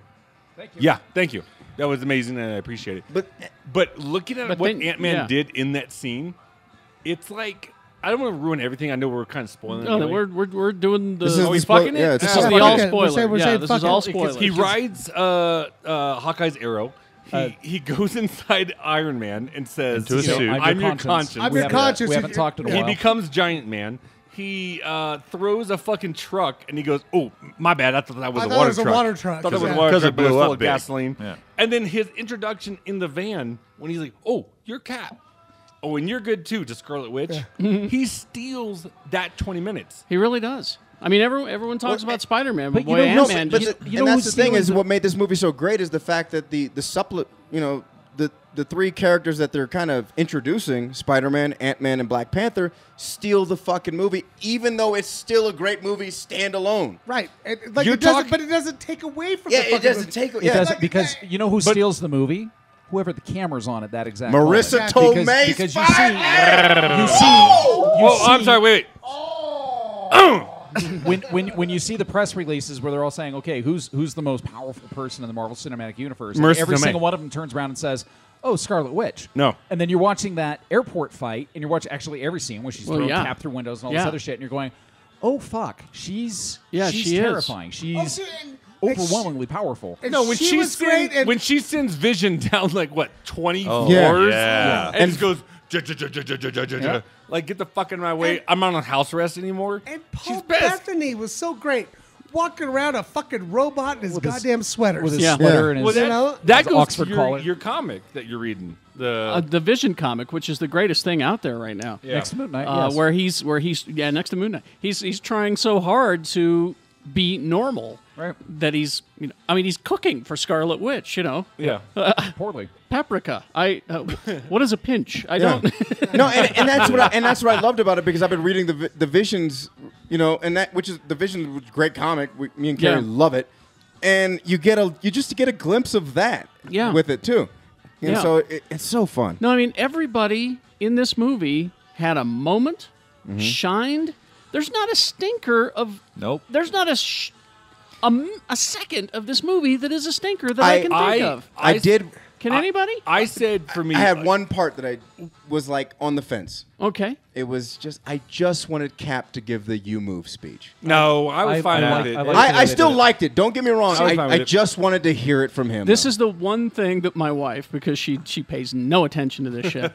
Speaker 4: thank you. Yeah, thank you. That was amazing, and I appreciate it. But looking at
Speaker 1: But
Speaker 4: what
Speaker 1: then-
Speaker 4: Ant-Man
Speaker 1: yeah.
Speaker 4: did in that scene, it's like, I don't want to ruin everything. I know we're kind of spoiling it.
Speaker 1: No,
Speaker 4: anyway.
Speaker 1: we're doing the.
Speaker 5: This is
Speaker 4: Are we
Speaker 5: the spoil-
Speaker 4: fucking it?
Speaker 5: yeah, it's
Speaker 1: this
Speaker 5: a
Speaker 1: is
Speaker 5: spoiler.
Speaker 1: the all
Speaker 2: Fuck it.
Speaker 1: spoiler.
Speaker 2: We're
Speaker 1: Yeah,
Speaker 2: saying
Speaker 1: this
Speaker 2: fuck
Speaker 1: is all
Speaker 2: it.
Speaker 1: spoiler.
Speaker 4: He rides Hawkeye's arrow. He goes inside Iron Man and says,
Speaker 3: Into a suit.
Speaker 4: I'm your conscience.
Speaker 2: I'm your conscience.
Speaker 6: We haven't talked in a
Speaker 4: He
Speaker 6: while.
Speaker 4: becomes Giant Man. He throws a fucking truck, and he goes, "Oh, my bad. I thought that was
Speaker 2: I
Speaker 4: a
Speaker 2: thought
Speaker 4: water
Speaker 2: it was a
Speaker 4: truck.
Speaker 2: water truck.
Speaker 4: I thought that was a
Speaker 2: Yeah.
Speaker 4: water
Speaker 3: 'Cause
Speaker 4: truck,
Speaker 3: it
Speaker 4: but it was
Speaker 3: blew
Speaker 4: full
Speaker 3: up
Speaker 4: of
Speaker 3: big.
Speaker 4: gasoline."
Speaker 3: Yeah.
Speaker 4: And then his introduction in the van when he's like, "Oh, you're Cap. Oh, and you're good too, to Scarlet Witch." He steals that 20 minutes.
Speaker 1: He really does. I mean, everyone talks about Spider-Man, but
Speaker 6: but you
Speaker 1: boy,
Speaker 6: know-
Speaker 1: Ant-Man
Speaker 5: but
Speaker 1: just...
Speaker 6: you
Speaker 5: and
Speaker 6: know
Speaker 5: that's
Speaker 6: who's
Speaker 5: the thing
Speaker 6: stealing
Speaker 5: is
Speaker 6: the-
Speaker 5: what made this movie so great is the fact that the three characters that they're kind of introducing, Spider-Man, Ant-Man, and Black Panther, steal the fucking movie, even though it's still a great movie standalone.
Speaker 2: Right. Like
Speaker 4: You're
Speaker 2: it doesn't,
Speaker 4: talking-
Speaker 2: but it doesn't take away from
Speaker 5: Yeah,
Speaker 2: the
Speaker 5: it
Speaker 2: fucking
Speaker 5: doesn't
Speaker 2: movie.
Speaker 5: take.
Speaker 6: It
Speaker 5: Yeah,
Speaker 6: doesn't, because you know who steals the movie? Whoever the camera's on at that exact
Speaker 5: Marissa
Speaker 6: moment.
Speaker 5: Tomei.
Speaker 6: Because you
Speaker 4: Oh, I'm sorry. Wait.
Speaker 6: when you see the press releases where they're all saying, okay, who's the most powerful person in the Marvel Cinematic Universe? And
Speaker 4: Marissa
Speaker 6: every
Speaker 4: Tomei.
Speaker 6: single one of them turns around and says, oh, Scarlet Witch.
Speaker 4: No.
Speaker 6: And then you're watching that airport fight, and you're watching actually every scene where she's
Speaker 1: Well,
Speaker 6: throwing
Speaker 1: yeah.
Speaker 6: Cap through windows and all
Speaker 1: Yeah.
Speaker 6: this other shit, and you're going, oh, fuck, she's
Speaker 1: she is.
Speaker 6: terrifying. She's overwhelmingly powerful.
Speaker 2: And
Speaker 4: No, when
Speaker 2: she
Speaker 4: she
Speaker 2: was great. And
Speaker 4: when she sends Vision down like what 20
Speaker 3: Oh,
Speaker 4: floors,
Speaker 3: yeah.
Speaker 4: and just goes like get the fuck out of my way. I'm not on house arrest anymore.
Speaker 2: and
Speaker 4: She's
Speaker 2: Paul
Speaker 4: pissed.
Speaker 2: Bethany was so great, walking around a fucking robot in his
Speaker 6: With his-
Speaker 2: goddamn sweaters.
Speaker 6: With his
Speaker 1: Yeah.
Speaker 6: sweater and his...
Speaker 4: Well,
Speaker 2: You know?
Speaker 4: that
Speaker 6: his
Speaker 4: goes
Speaker 6: Oxford
Speaker 4: to
Speaker 6: collar.
Speaker 4: your comic that you're reading. The
Speaker 1: the Vision comic, which is the greatest thing out there right now.
Speaker 6: Next to Moon Knight, yes.
Speaker 1: Where he's next to Moon Knight. He's trying so hard to be normal
Speaker 6: Right.
Speaker 1: that he's he's cooking for Scarlet Witch.
Speaker 4: yeah.
Speaker 6: Poorly.
Speaker 1: Paprika. What is a pinch? I don't.
Speaker 5: No, and that's what I loved about it, because I've been reading the Visions, and that which is the Visions, which is a great comic. Me and Kerry
Speaker 1: Yeah.
Speaker 5: love it, and you just get a glimpse of that.
Speaker 1: Yeah.
Speaker 5: With it too, and
Speaker 1: Yeah.
Speaker 5: so it's so fun.
Speaker 1: No, I mean everybody in this movie had a moment, shined. There's not a stinker of.
Speaker 3: Nope.
Speaker 1: There's not a second of this movie that is a stinker that I can think of.
Speaker 5: I did.
Speaker 1: Can anybody?
Speaker 4: I said for me,
Speaker 5: I had one part that I was like on the fence.
Speaker 1: Okay.
Speaker 5: It was I just wanted Cap to give the "You Move" speech.
Speaker 4: No, I was fine
Speaker 6: I
Speaker 4: with
Speaker 6: like-
Speaker 4: it.
Speaker 6: I like- the way
Speaker 5: I
Speaker 6: they
Speaker 5: still
Speaker 6: did it.
Speaker 5: liked it. Don't get me wrong.
Speaker 4: I was fine
Speaker 5: I
Speaker 4: with it.
Speaker 5: just wanted to hear it from him.
Speaker 1: This
Speaker 5: though.
Speaker 1: is the one thing that my wife, because she pays no attention to this shit,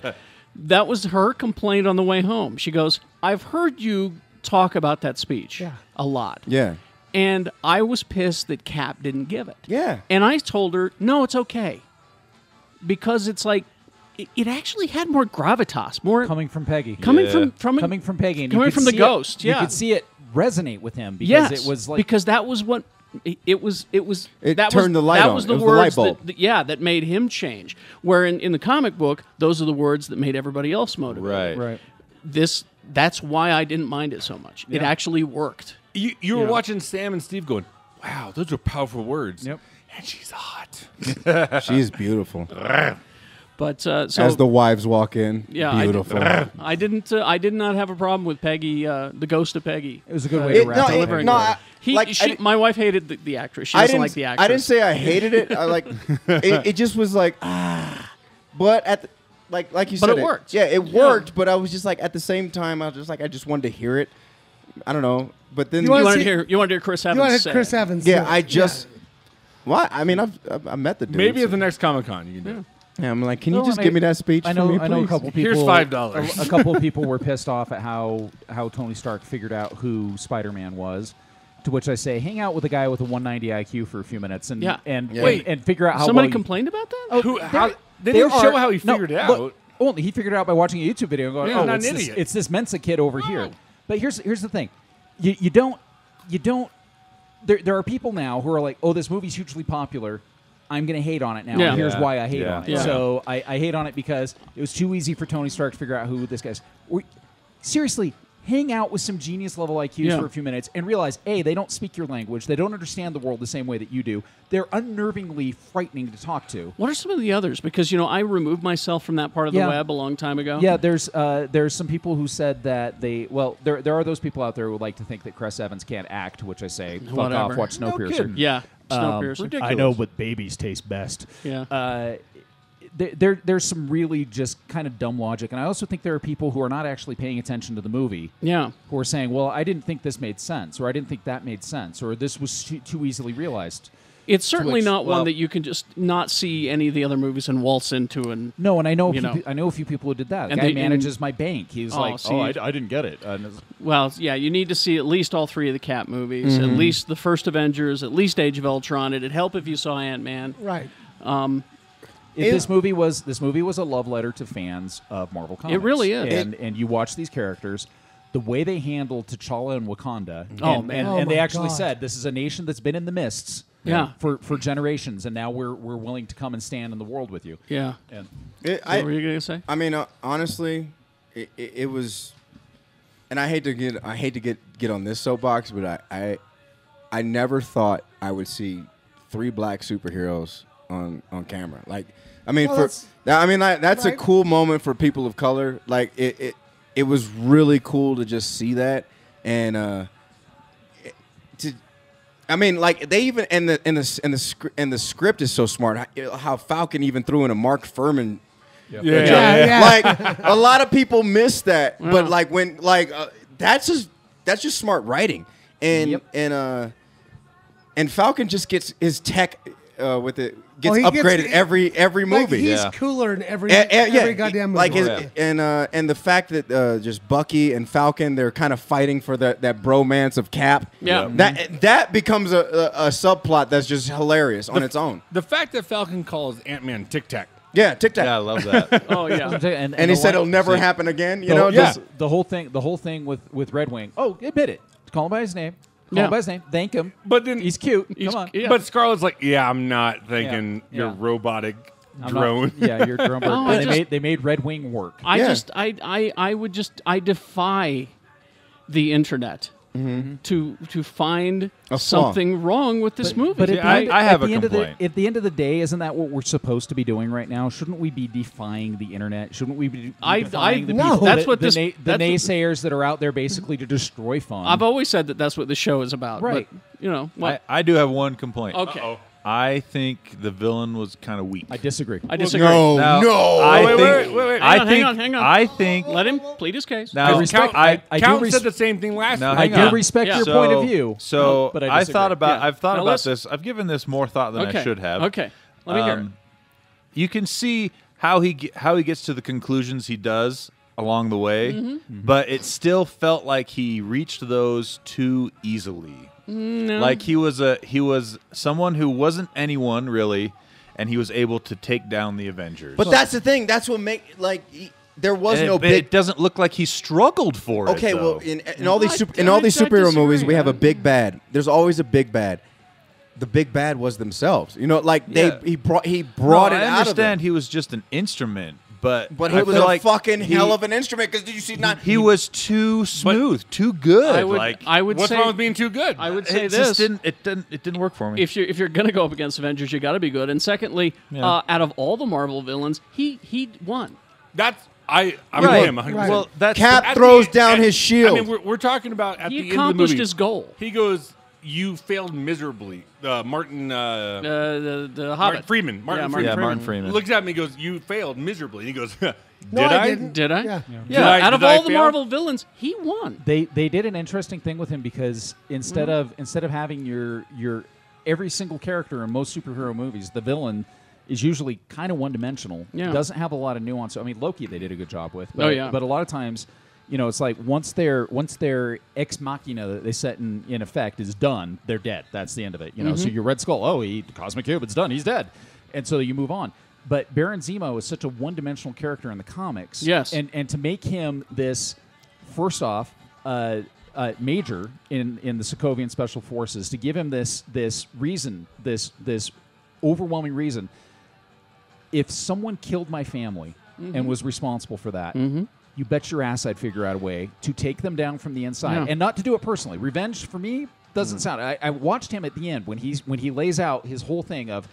Speaker 1: that was her complaint on the way home. She goes, I've heard you talk about that speech a lot.
Speaker 5: Yeah.
Speaker 1: And I was pissed that Cap didn't give it.
Speaker 5: Yeah.
Speaker 1: And I told her, no, it's okay. Because it's like, it actually had more gravitas, more
Speaker 6: Coming from Peggy.
Speaker 1: coming
Speaker 3: Yeah.
Speaker 1: from
Speaker 6: Coming from Peggy. And
Speaker 1: coming
Speaker 6: you could
Speaker 1: from the
Speaker 6: see
Speaker 1: ghost,
Speaker 6: You
Speaker 1: yeah.
Speaker 6: could see it resonate with him because
Speaker 1: yes,
Speaker 6: it was like...
Speaker 1: because that was what it was.
Speaker 5: It
Speaker 1: that
Speaker 5: turned
Speaker 1: was,
Speaker 5: the light
Speaker 1: that
Speaker 5: on.
Speaker 1: was
Speaker 5: It
Speaker 1: the
Speaker 5: was the light
Speaker 1: words
Speaker 5: bulb.
Speaker 1: that made him change. Where in the comic book, those are the words that made everybody else motivated.
Speaker 3: Right.
Speaker 6: Right.
Speaker 1: That's why I didn't mind it so much. It actually worked.
Speaker 4: You were watching Sam and Steve going, wow, those are powerful words.
Speaker 6: Yep.
Speaker 4: And she's hot.
Speaker 5: She's beautiful.
Speaker 1: But so
Speaker 5: As the wives walk in,
Speaker 1: yeah,
Speaker 5: beautiful.
Speaker 1: I did not have a problem with Peggy, the ghost of Peggy.
Speaker 6: It was a good way to wrap it.
Speaker 1: delivering
Speaker 5: no,
Speaker 1: her.
Speaker 5: I-
Speaker 1: My wife hated the actress. She
Speaker 5: I
Speaker 1: doesn't
Speaker 5: didn't
Speaker 1: like the actress.
Speaker 5: I didn't say I hated it. I like it just was like but at the, like you
Speaker 1: But
Speaker 5: said
Speaker 1: it worked.
Speaker 5: Yeah, it worked, but I was just like at the same time I was just like I just wanted to hear it. I don't know. But then
Speaker 2: You
Speaker 1: You
Speaker 2: wanna
Speaker 1: wanted
Speaker 2: see-
Speaker 1: to hear Chris
Speaker 2: you
Speaker 1: Evans
Speaker 2: want to
Speaker 1: say
Speaker 2: hit Chris
Speaker 1: it.
Speaker 2: Evans?
Speaker 5: yeah,
Speaker 2: do it.
Speaker 5: I just what? I mean I met the dude.
Speaker 4: Maybe
Speaker 5: so-
Speaker 4: at the next Comic Con you can do it.
Speaker 5: yeah, I'm like, can you
Speaker 6: No,
Speaker 5: just
Speaker 6: I-
Speaker 5: give me that speech
Speaker 6: I know.
Speaker 5: for me,
Speaker 6: I know a
Speaker 5: please?
Speaker 6: couple people.
Speaker 4: Here's $5.
Speaker 6: A couple of people were pissed off at how Tony Stark figured out who Spider-Man was. To which I say, hang out with a guy with a 190 IQ for a few minutes and
Speaker 1: Yeah.
Speaker 6: and figure out how
Speaker 1: Somebody
Speaker 6: well you-
Speaker 1: complained about that?
Speaker 4: Who?
Speaker 6: there-
Speaker 4: How, they
Speaker 6: there
Speaker 4: didn't show
Speaker 6: are-
Speaker 4: how he
Speaker 6: no,
Speaker 4: figured it
Speaker 6: look,
Speaker 4: out.
Speaker 6: Only he figured it out by watching a YouTube video and going,
Speaker 4: Yeah,
Speaker 6: "Oh,
Speaker 4: not
Speaker 6: it's
Speaker 4: an
Speaker 6: this,
Speaker 4: idiot.
Speaker 6: it's this Mensa kid over here." But here's the thing: you don't. There are people now who are like, "Oh, this movie's hugely popular. I'm going to hate on it now.
Speaker 1: Yeah.
Speaker 6: And here's
Speaker 3: Yeah.
Speaker 6: why I hate
Speaker 3: Yeah.
Speaker 6: on it."
Speaker 1: Yeah.
Speaker 6: So I hate on it because it was too easy for Tony Stark to figure out who this guy's. Seriously, hang out with some genius level IQs
Speaker 1: Yeah.
Speaker 6: for a few minutes and realize, A, they don't speak your language. They don't understand the world the same way that you do. They're unnervingly frightening to talk to.
Speaker 1: What are some of the others? Because I removed myself from that part of the
Speaker 6: Yeah.
Speaker 1: web a long time ago.
Speaker 6: Yeah, there's some people who said that there are those people out there who like to think that Chris Evans can't act, which I say, fuck
Speaker 1: Whatever.
Speaker 6: off, watch Snowpiercer.
Speaker 4: kidding.
Speaker 1: Yeah. Snowpiercer.
Speaker 4: ridiculous.
Speaker 6: I know, but babies taste best.
Speaker 1: Yeah.
Speaker 6: There's some really just kind of dumb logic, and I also think there are people who are not actually paying attention to the movie.
Speaker 1: Yeah.
Speaker 6: Who are saying, "Well, I didn't think this made sense," or "I didn't think that made sense," or "This was too easily realized."
Speaker 1: It's certainly
Speaker 6: Which-
Speaker 1: not
Speaker 3: well-
Speaker 1: one that you can just not see any of the other movies and waltz into. And
Speaker 6: No, and I know,
Speaker 1: You know.
Speaker 6: I know a few people who did that. The
Speaker 1: And
Speaker 6: guy
Speaker 1: they-
Speaker 6: manages my bank. He's
Speaker 1: Oh,
Speaker 6: like,
Speaker 1: see.
Speaker 6: I didn't get it. And it's-
Speaker 1: well, yeah, you need to see at least all 3 of the Cap movies, at least the first Avengers, at least Age of Ultron. It'd help if you saw Ant-Man.
Speaker 2: Right.
Speaker 6: This movie was a love letter to fans of Marvel Comics.
Speaker 1: really is.
Speaker 6: And you watch these characters, the way they handled T'Challa and Wakanda.
Speaker 1: Oh,
Speaker 6: and,
Speaker 1: man.
Speaker 6: and,
Speaker 2: Oh,
Speaker 6: and they
Speaker 2: my
Speaker 6: actually
Speaker 2: God.
Speaker 6: said this is a nation that's been in the mists.
Speaker 1: Yeah.
Speaker 6: For generations, and now we're willing to come and stand in the world with you.
Speaker 1: Yeah.
Speaker 6: And
Speaker 1: What were you going to say?
Speaker 5: I mean, honestly, it was, and I hate to get on this soapbox, but I never thought I would see 3 black superheroes on camera. Like, I mean,
Speaker 2: Well,
Speaker 5: that's a
Speaker 2: right.
Speaker 5: cool moment for people of color. Like, it was really cool to just see that, and I mean, like they even and the script is so smart. How Falcon even threw in a Mark Furman.
Speaker 2: Yeah.
Speaker 5: Like a lot of people miss that, but like when that's just smart writing, and and Falcon just gets his tech with it gets
Speaker 2: he
Speaker 5: upgraded
Speaker 2: gets-
Speaker 5: every
Speaker 2: Like,
Speaker 5: movie.
Speaker 2: he's
Speaker 3: Yeah.
Speaker 2: cooler in every
Speaker 5: Yeah,
Speaker 2: goddamn movie.
Speaker 5: like his,
Speaker 3: Yeah.
Speaker 5: and the fact that just Bucky and Falcon, they're kind of fighting for that bromance of Cap.
Speaker 1: Yeah.
Speaker 5: That becomes a subplot that's just hilarious on its own.
Speaker 4: The fact that Falcon calls Ant-Man Tic Tac.
Speaker 5: Yeah, Tic Tac.
Speaker 3: Yeah, I love that.
Speaker 1: Oh, yeah.
Speaker 6: and
Speaker 5: And he
Speaker 6: the
Speaker 5: said
Speaker 6: line-
Speaker 5: it'll never happen again. You
Speaker 6: the-
Speaker 5: know,
Speaker 6: yeah.
Speaker 5: just
Speaker 6: the whole thing with Red Wing. Oh, admit it. Call him by his name. Call
Speaker 1: Yeah.
Speaker 6: him by his name. Thank him.
Speaker 4: But then
Speaker 6: He's cute.
Speaker 1: He's-
Speaker 6: Come on.
Speaker 1: yeah.
Speaker 4: But Scarlett's like, yeah, I'm not thinking
Speaker 6: Yeah.
Speaker 4: your
Speaker 6: Yeah.
Speaker 4: robotic
Speaker 6: I'm not-
Speaker 4: drone.
Speaker 6: yeah, you're a drone bird.
Speaker 1: Oh, I
Speaker 6: And
Speaker 1: just-
Speaker 6: they made Red Wing work.
Speaker 1: I
Speaker 5: Yeah.
Speaker 1: just, I defy the internet to find
Speaker 5: A flaw.
Speaker 1: something wrong with this movie.
Speaker 6: But
Speaker 3: See,
Speaker 6: at the
Speaker 3: I-
Speaker 6: end,
Speaker 3: I have
Speaker 6: at
Speaker 3: a
Speaker 6: the end of
Speaker 3: complaint.
Speaker 6: at the end of the day, isn't that what we're supposed to be doing right now? Shouldn't we be defying the internet? Shouldn't we be defying the
Speaker 2: no.
Speaker 6: people,
Speaker 1: That's
Speaker 6: that-
Speaker 1: what
Speaker 6: the,
Speaker 1: this-
Speaker 6: the
Speaker 1: that's what-
Speaker 6: naysayers that are out there basically to destroy fun?
Speaker 1: I've always said that that's what the show is about.
Speaker 6: Right.
Speaker 1: But, you know, what?
Speaker 3: I do have one complaint.
Speaker 1: Okay.
Speaker 3: I think the villain was kind of weak.
Speaker 6: I disagree.
Speaker 1: I disagree.
Speaker 3: Now, I
Speaker 4: Wait,
Speaker 3: think,
Speaker 4: wait.
Speaker 1: Hang on.
Speaker 3: I think.
Speaker 1: Let him plead his case.
Speaker 3: Now,
Speaker 6: I respect-
Speaker 3: I
Speaker 6: I do
Speaker 4: Count
Speaker 6: res-
Speaker 4: said the same thing last
Speaker 3: Now,
Speaker 4: week.
Speaker 6: I
Speaker 3: hang
Speaker 6: do
Speaker 3: on.
Speaker 6: respect
Speaker 1: Yeah.
Speaker 6: your point of view.
Speaker 3: So
Speaker 6: but I disagree.
Speaker 3: thought about
Speaker 1: Yeah.
Speaker 3: I've thought
Speaker 1: Now
Speaker 3: about
Speaker 1: let's-
Speaker 3: this. I've given this more thought than
Speaker 1: Okay.
Speaker 3: I should have.
Speaker 1: Okay. Let me hear it.
Speaker 3: You can see how he gets to the conclusions he does along the way,
Speaker 1: Mm-hmm.
Speaker 3: but it still felt like he reached those too easily.
Speaker 1: No.
Speaker 3: Like he was someone who wasn't anyone really, and he was able to take down the Avengers.
Speaker 5: But that's the thing. That's what there was no big.
Speaker 3: It doesn't look like he struggled for it.
Speaker 5: Okay, well,
Speaker 3: though.
Speaker 5: in all these
Speaker 1: I
Speaker 5: superhero
Speaker 1: disagree.
Speaker 5: movies, we have a big bad. There's always a big bad. The big bad was themselves. You know, like
Speaker 3: Yeah.
Speaker 5: he brought
Speaker 3: No,
Speaker 5: it
Speaker 3: I
Speaker 5: out of them.
Speaker 3: understand he was just an instrument, but
Speaker 5: But
Speaker 3: I
Speaker 5: it was
Speaker 3: feel
Speaker 5: a
Speaker 3: like
Speaker 5: fucking
Speaker 3: he-
Speaker 5: hell of an instrument. Because did you see not?
Speaker 3: He was too smooth, too good.
Speaker 1: I would
Speaker 4: What's
Speaker 1: say
Speaker 4: wrong with being too good?
Speaker 1: I would say
Speaker 3: it
Speaker 1: this.
Speaker 3: just didn't work for me.
Speaker 1: If you're going to go up against Avengers, you got to be good. And secondly,
Speaker 3: Yeah.
Speaker 1: out of all the Marvel villains, he won.
Speaker 4: I'm
Speaker 3: Right.
Speaker 4: with him 100%.
Speaker 2: Right.
Speaker 3: Well, that's
Speaker 5: Cap
Speaker 4: At
Speaker 5: throws
Speaker 4: the-
Speaker 5: down
Speaker 4: at-
Speaker 5: his shield.
Speaker 4: I mean, we're talking about at
Speaker 1: He
Speaker 4: the end of the
Speaker 1: accomplished
Speaker 4: movie.
Speaker 1: his goal.
Speaker 4: He goes, "You failed miserably." Martin
Speaker 1: The Hobbit.
Speaker 4: Freeman. Martin
Speaker 1: Yeah,
Speaker 4: Freeman.
Speaker 3: Martin Freeman.
Speaker 4: Looks at me and goes, "You failed miserably." And he goes, "Did
Speaker 2: No, I didn't.
Speaker 1: Did I?
Speaker 2: Yeah.
Speaker 1: Yeah. Out of
Speaker 4: Did I
Speaker 1: all the
Speaker 4: fail?
Speaker 1: Marvel villains, he won.
Speaker 6: They did an interesting thing with him because instead of having your every single character in most superhero movies, the villain is usually kind of one-dimensional.
Speaker 1: Yeah.
Speaker 6: Doesn't have a lot of nuance. I mean, Loki they did a good job with. But,
Speaker 1: Oh, yeah.
Speaker 6: But a lot of times, you know, it's like once their ex machina that they set in effect is done, they're dead. That's the end of it. You know, so your Red Skull, the Cosmic Cube, it's done. He's dead, and so you move on. But Baron Zemo is such a one-dimensional character in the comics.
Speaker 1: Yes.
Speaker 6: And to make him this, first off, major in the Sokovian Special Forces, to give him this reason, this overwhelming reason. If someone killed my family and was responsible for that, you bet your ass I'd figure out a way to take them down from the inside,
Speaker 1: Yeah.
Speaker 6: and not to do it personally. Revenge for me doesn't sound. I watched him at the end when he lays out his whole thing of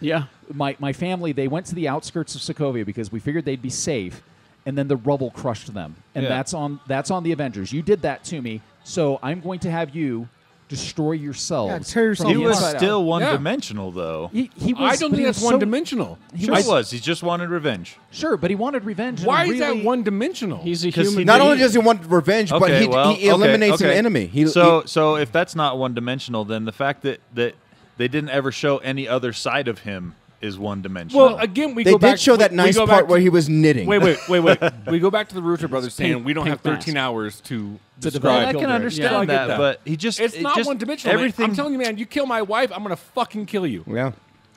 Speaker 6: my family. They went to the outskirts of Sokovia because we figured they'd be safe, and then the rubble crushed them, and
Speaker 3: Yeah.
Speaker 6: that's on the Avengers. You did that to me, so I'm going to have you destroy yourselves.
Speaker 2: Yeah, tear yourself
Speaker 6: from
Speaker 3: he
Speaker 6: the
Speaker 3: was
Speaker 6: inside out.
Speaker 3: still one-dimensional, though.
Speaker 6: He was,
Speaker 4: I don't
Speaker 6: but
Speaker 4: think
Speaker 6: he
Speaker 4: that's
Speaker 6: was so-
Speaker 4: one-dimensional.
Speaker 6: He
Speaker 3: Sure
Speaker 6: was,
Speaker 3: he was. He just wanted revenge.
Speaker 6: Sure, but he wanted revenge.
Speaker 4: Why
Speaker 6: and
Speaker 4: is that
Speaker 6: really-
Speaker 4: one-dimensional?
Speaker 1: He's a
Speaker 3: 'Cause
Speaker 1: human.
Speaker 3: he
Speaker 5: Not
Speaker 3: did-
Speaker 5: only does he want revenge, but he eliminates an enemy.
Speaker 3: So if that's not one-dimensional, then the fact that they didn't ever show any other side of him is one-dimensional.
Speaker 4: Well, again, we
Speaker 5: They
Speaker 4: go back.
Speaker 5: did show that nice
Speaker 4: go
Speaker 5: part
Speaker 4: back
Speaker 5: where
Speaker 4: to-
Speaker 5: he was knitting.
Speaker 4: Wait. We go back to the Rooster Brothers saying we don't have
Speaker 1: pink
Speaker 4: 13 hours to
Speaker 3: Well,
Speaker 4: describe.
Speaker 3: I can
Speaker 4: Kildare.
Speaker 3: understand
Speaker 4: Yeah, I get
Speaker 3: that, but he just
Speaker 4: It's not
Speaker 3: just
Speaker 4: one-dimensional.
Speaker 3: Everything
Speaker 4: I'm telling you, man, you kill my wife, I'm going to fucking kill you.
Speaker 5: Yeah.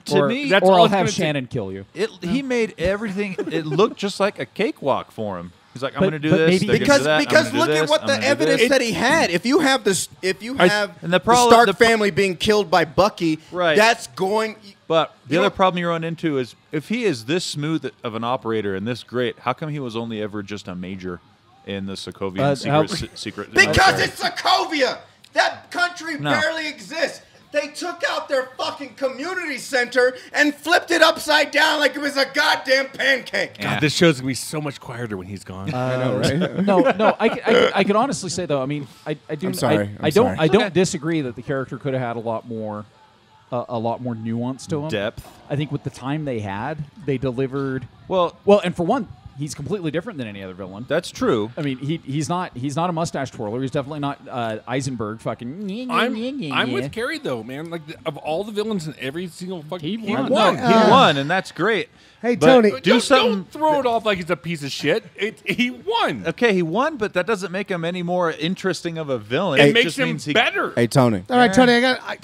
Speaker 3: to me,
Speaker 4: that's
Speaker 6: or
Speaker 4: all
Speaker 6: I'll
Speaker 4: it's
Speaker 6: have
Speaker 4: gonna take.
Speaker 6: Shannon kill you.
Speaker 3: he made everything. It looked just like a cakewalk for him. He's like, I'm
Speaker 6: But-
Speaker 3: going to do
Speaker 6: but
Speaker 3: this.
Speaker 6: maybe-
Speaker 3: they're gonna do that, I'm
Speaker 5: Because
Speaker 3: gonna do
Speaker 5: look at
Speaker 3: this,
Speaker 5: what
Speaker 3: I'm
Speaker 5: the
Speaker 3: gonna do
Speaker 5: evidence
Speaker 3: this.
Speaker 5: that he had. If you have the
Speaker 3: and the
Speaker 5: Stark family being killed by Bucky,
Speaker 3: Right.
Speaker 5: that's going.
Speaker 3: But the
Speaker 5: You
Speaker 3: other
Speaker 5: know-
Speaker 3: problem you run into is if he is this smooth of an operator and this great, how come he was only ever just a major in the Sokovian secret?
Speaker 5: Because it's Sokovia. That country
Speaker 3: No.
Speaker 5: barely exists. They took out their fucking community center and flipped it upside down like it was a goddamn pancake.
Speaker 3: Yeah.
Speaker 4: God, this show's going to be so much quieter when he's gone.
Speaker 5: I know, right?
Speaker 6: No. I can honestly say though. I mean, I do.
Speaker 5: I'm sorry.
Speaker 6: I don't.
Speaker 5: I'm sorry.
Speaker 6: I don't disagree that the character could have had a lot more nuance to him.
Speaker 3: Depth.
Speaker 6: I think with the time they had, they delivered.
Speaker 3: Well,
Speaker 6: And for one, he's completely different than any other villain.
Speaker 3: that's true.
Speaker 6: I mean, he's not a mustache twirler. He's definitely not Eisenberg. Fucking.
Speaker 4: I'm with Kerry though, man. Like of all the villains in every single fucking
Speaker 1: He won.
Speaker 3: No, he won, and that's great.
Speaker 2: Hey,
Speaker 3: But
Speaker 2: Tony.
Speaker 3: do something.
Speaker 4: Don't throw it off like he's a piece of shit. He won.
Speaker 3: Okay, he won, but that doesn't make him any more interesting of a villain.
Speaker 4: It
Speaker 3: It
Speaker 4: makes
Speaker 3: just
Speaker 4: him
Speaker 3: means he,
Speaker 4: better.
Speaker 5: Hey, Tony.
Speaker 2: All right, Tony.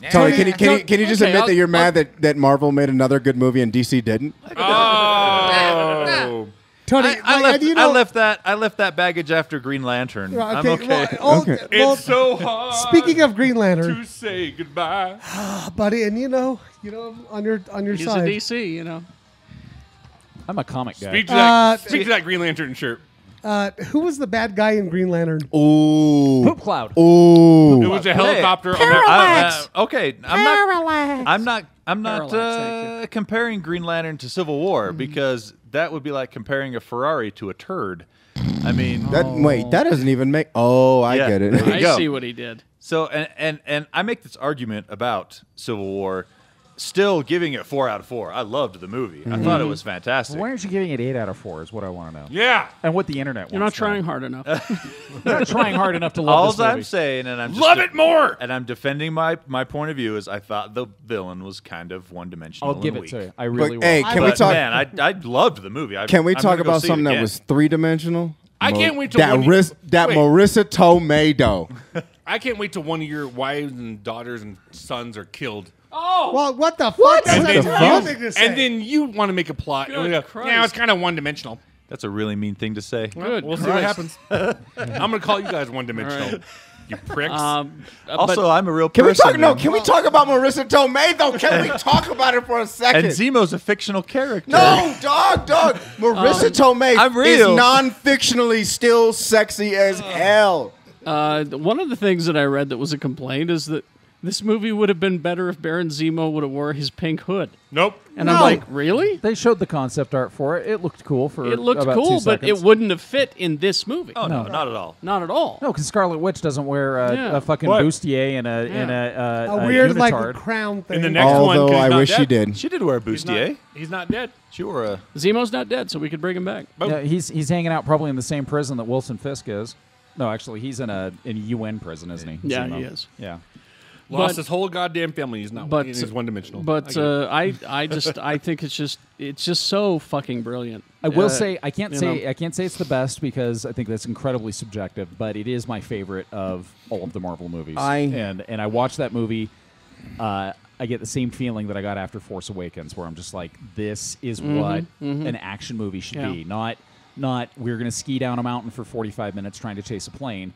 Speaker 5: Tony, can you just
Speaker 1: okay,
Speaker 5: admit that
Speaker 1: I'll-
Speaker 5: you're mad that Marvel made another good movie and DC didn't?
Speaker 4: Oh.
Speaker 2: Tony,
Speaker 3: I left that baggage after Green Lantern.
Speaker 2: Right,
Speaker 3: I'm okay.
Speaker 2: Well,
Speaker 5: Okay.
Speaker 2: well,
Speaker 4: It's so hard.
Speaker 2: speaking of Green Lantern,
Speaker 4: to say goodbye.
Speaker 2: buddy, and you know, on your
Speaker 1: He's
Speaker 2: side.
Speaker 1: a DC, you know.
Speaker 6: I'm a comic guy.
Speaker 4: Speak to that Green Lantern shirt.
Speaker 2: Who was the bad guy in Green Lantern?
Speaker 5: Ooh.
Speaker 6: Poop cloud.
Speaker 5: Ooh.
Speaker 4: It was a helicopter.
Speaker 3: Okay, I'm not
Speaker 1: Parallax, thank you.
Speaker 3: comparing Green Lantern to Civil War because that would be like comparing a Ferrari to a turd. I mean,
Speaker 5: Wait, that doesn't even make. Oh, I
Speaker 3: Yeah.
Speaker 5: get it.
Speaker 3: There you
Speaker 1: I
Speaker 3: go.
Speaker 1: see what he did.
Speaker 3: so and I make this argument about Civil War, still giving it 4 out of 4. I loved the movie. I thought it was fantastic.
Speaker 6: Why aren't you giving it 8 out of 4? Is what I want to know.
Speaker 4: Yeah.
Speaker 6: And what the internet.
Speaker 1: You're not
Speaker 6: wants to know.
Speaker 1: trying hard enough.
Speaker 6: You're not trying hard enough to love
Speaker 3: All
Speaker 6: this movie.
Speaker 3: I'm saying, and I'm just
Speaker 4: Love it more.
Speaker 3: and I'm defending my point of view, is I thought the villain was kind of one-dimensional.
Speaker 6: I'll give
Speaker 3: and
Speaker 6: it
Speaker 3: weak.
Speaker 6: to you. I really will.
Speaker 5: hey, can we
Speaker 3: But,
Speaker 5: talk?
Speaker 3: Man, I loved the movie.
Speaker 5: Can we
Speaker 3: I'm
Speaker 5: talk
Speaker 3: gonna go
Speaker 5: about
Speaker 3: see it
Speaker 5: something that
Speaker 3: again.
Speaker 5: was 3-dimensional?
Speaker 4: I can't wait till
Speaker 5: that
Speaker 4: one-
Speaker 5: that
Speaker 4: wait.
Speaker 5: Marissa Tomei.
Speaker 4: I can't wait till one of your wives and daughters and sons are killed.
Speaker 2: Well, what the fuck?
Speaker 4: And
Speaker 2: That's
Speaker 4: then,
Speaker 2: nothing to
Speaker 4: you,
Speaker 2: say.
Speaker 4: and then you want to make a plot. And we go,
Speaker 1: Christ.
Speaker 4: yeah, it's kind of one-dimensional.
Speaker 3: That's a really mean thing to say.
Speaker 1: Good.
Speaker 4: We'll see what happens. I'm going to call you guys one-dimensional.
Speaker 1: All right.
Speaker 4: You pricks.
Speaker 3: Also, I'm a real
Speaker 5: Can we
Speaker 3: person.
Speaker 5: talk? No, can we talk about Marissa Tomei though? Can we talk about it for a second?
Speaker 3: And Zemo's a fictional character.
Speaker 5: No, dog. Marissa Tomei
Speaker 3: I'm
Speaker 5: is
Speaker 3: real.
Speaker 5: non-fictionally still sexy as hell.
Speaker 1: One of the things that I read that was a complaint is that this movie would have been better if Baron Zemo would have wore his pink hood.
Speaker 4: nope.
Speaker 1: And I'm like, really?
Speaker 6: They showed the concept art for it. It looked cool for
Speaker 1: It looked
Speaker 6: about
Speaker 1: cool,
Speaker 6: 2
Speaker 1: but
Speaker 6: seconds.
Speaker 1: it wouldn't have fit in this movie.
Speaker 3: Oh, no, not at all.
Speaker 1: Not at all.
Speaker 6: No, because Scarlet Witch doesn't wear
Speaker 1: Yeah.
Speaker 6: a fucking
Speaker 4: What?
Speaker 6: bustier and a
Speaker 2: a weird like
Speaker 6: unitard.
Speaker 2: crown thing.
Speaker 4: In the next one, 'cause
Speaker 5: Although
Speaker 4: he's
Speaker 5: I
Speaker 4: not
Speaker 5: wish she
Speaker 4: dead.
Speaker 5: did.
Speaker 3: She did wear a
Speaker 4: He's not,
Speaker 3: bustier.
Speaker 4: he's not dead.
Speaker 3: She wore a...
Speaker 1: Zemo's not dead, so we could bring him back.
Speaker 6: Yeah, he's hanging out probably in the same prison that Wilson Fisk is. No, actually, he's in a UN prison, isn't he?
Speaker 1: Yeah,
Speaker 6: Zemo?
Speaker 1: he is.
Speaker 6: Yeah.
Speaker 4: Lost
Speaker 1: But-
Speaker 4: his whole goddamn family. He's not.
Speaker 1: but-
Speaker 4: He's one-dimensional.
Speaker 1: But
Speaker 4: I get it.
Speaker 1: I think it's just so fucking brilliant.
Speaker 6: I will say I can't
Speaker 1: you
Speaker 6: say
Speaker 1: know.
Speaker 6: I can't say it's the best because I think that's incredibly subjective, but it is my favorite of all of the Marvel movies. And I watched that movie. I get the same feeling that I got after Force Awakens, where I'm just like, this is what an action movie should be. Not we're going to ski down a mountain for 45 minutes trying to chase a plane.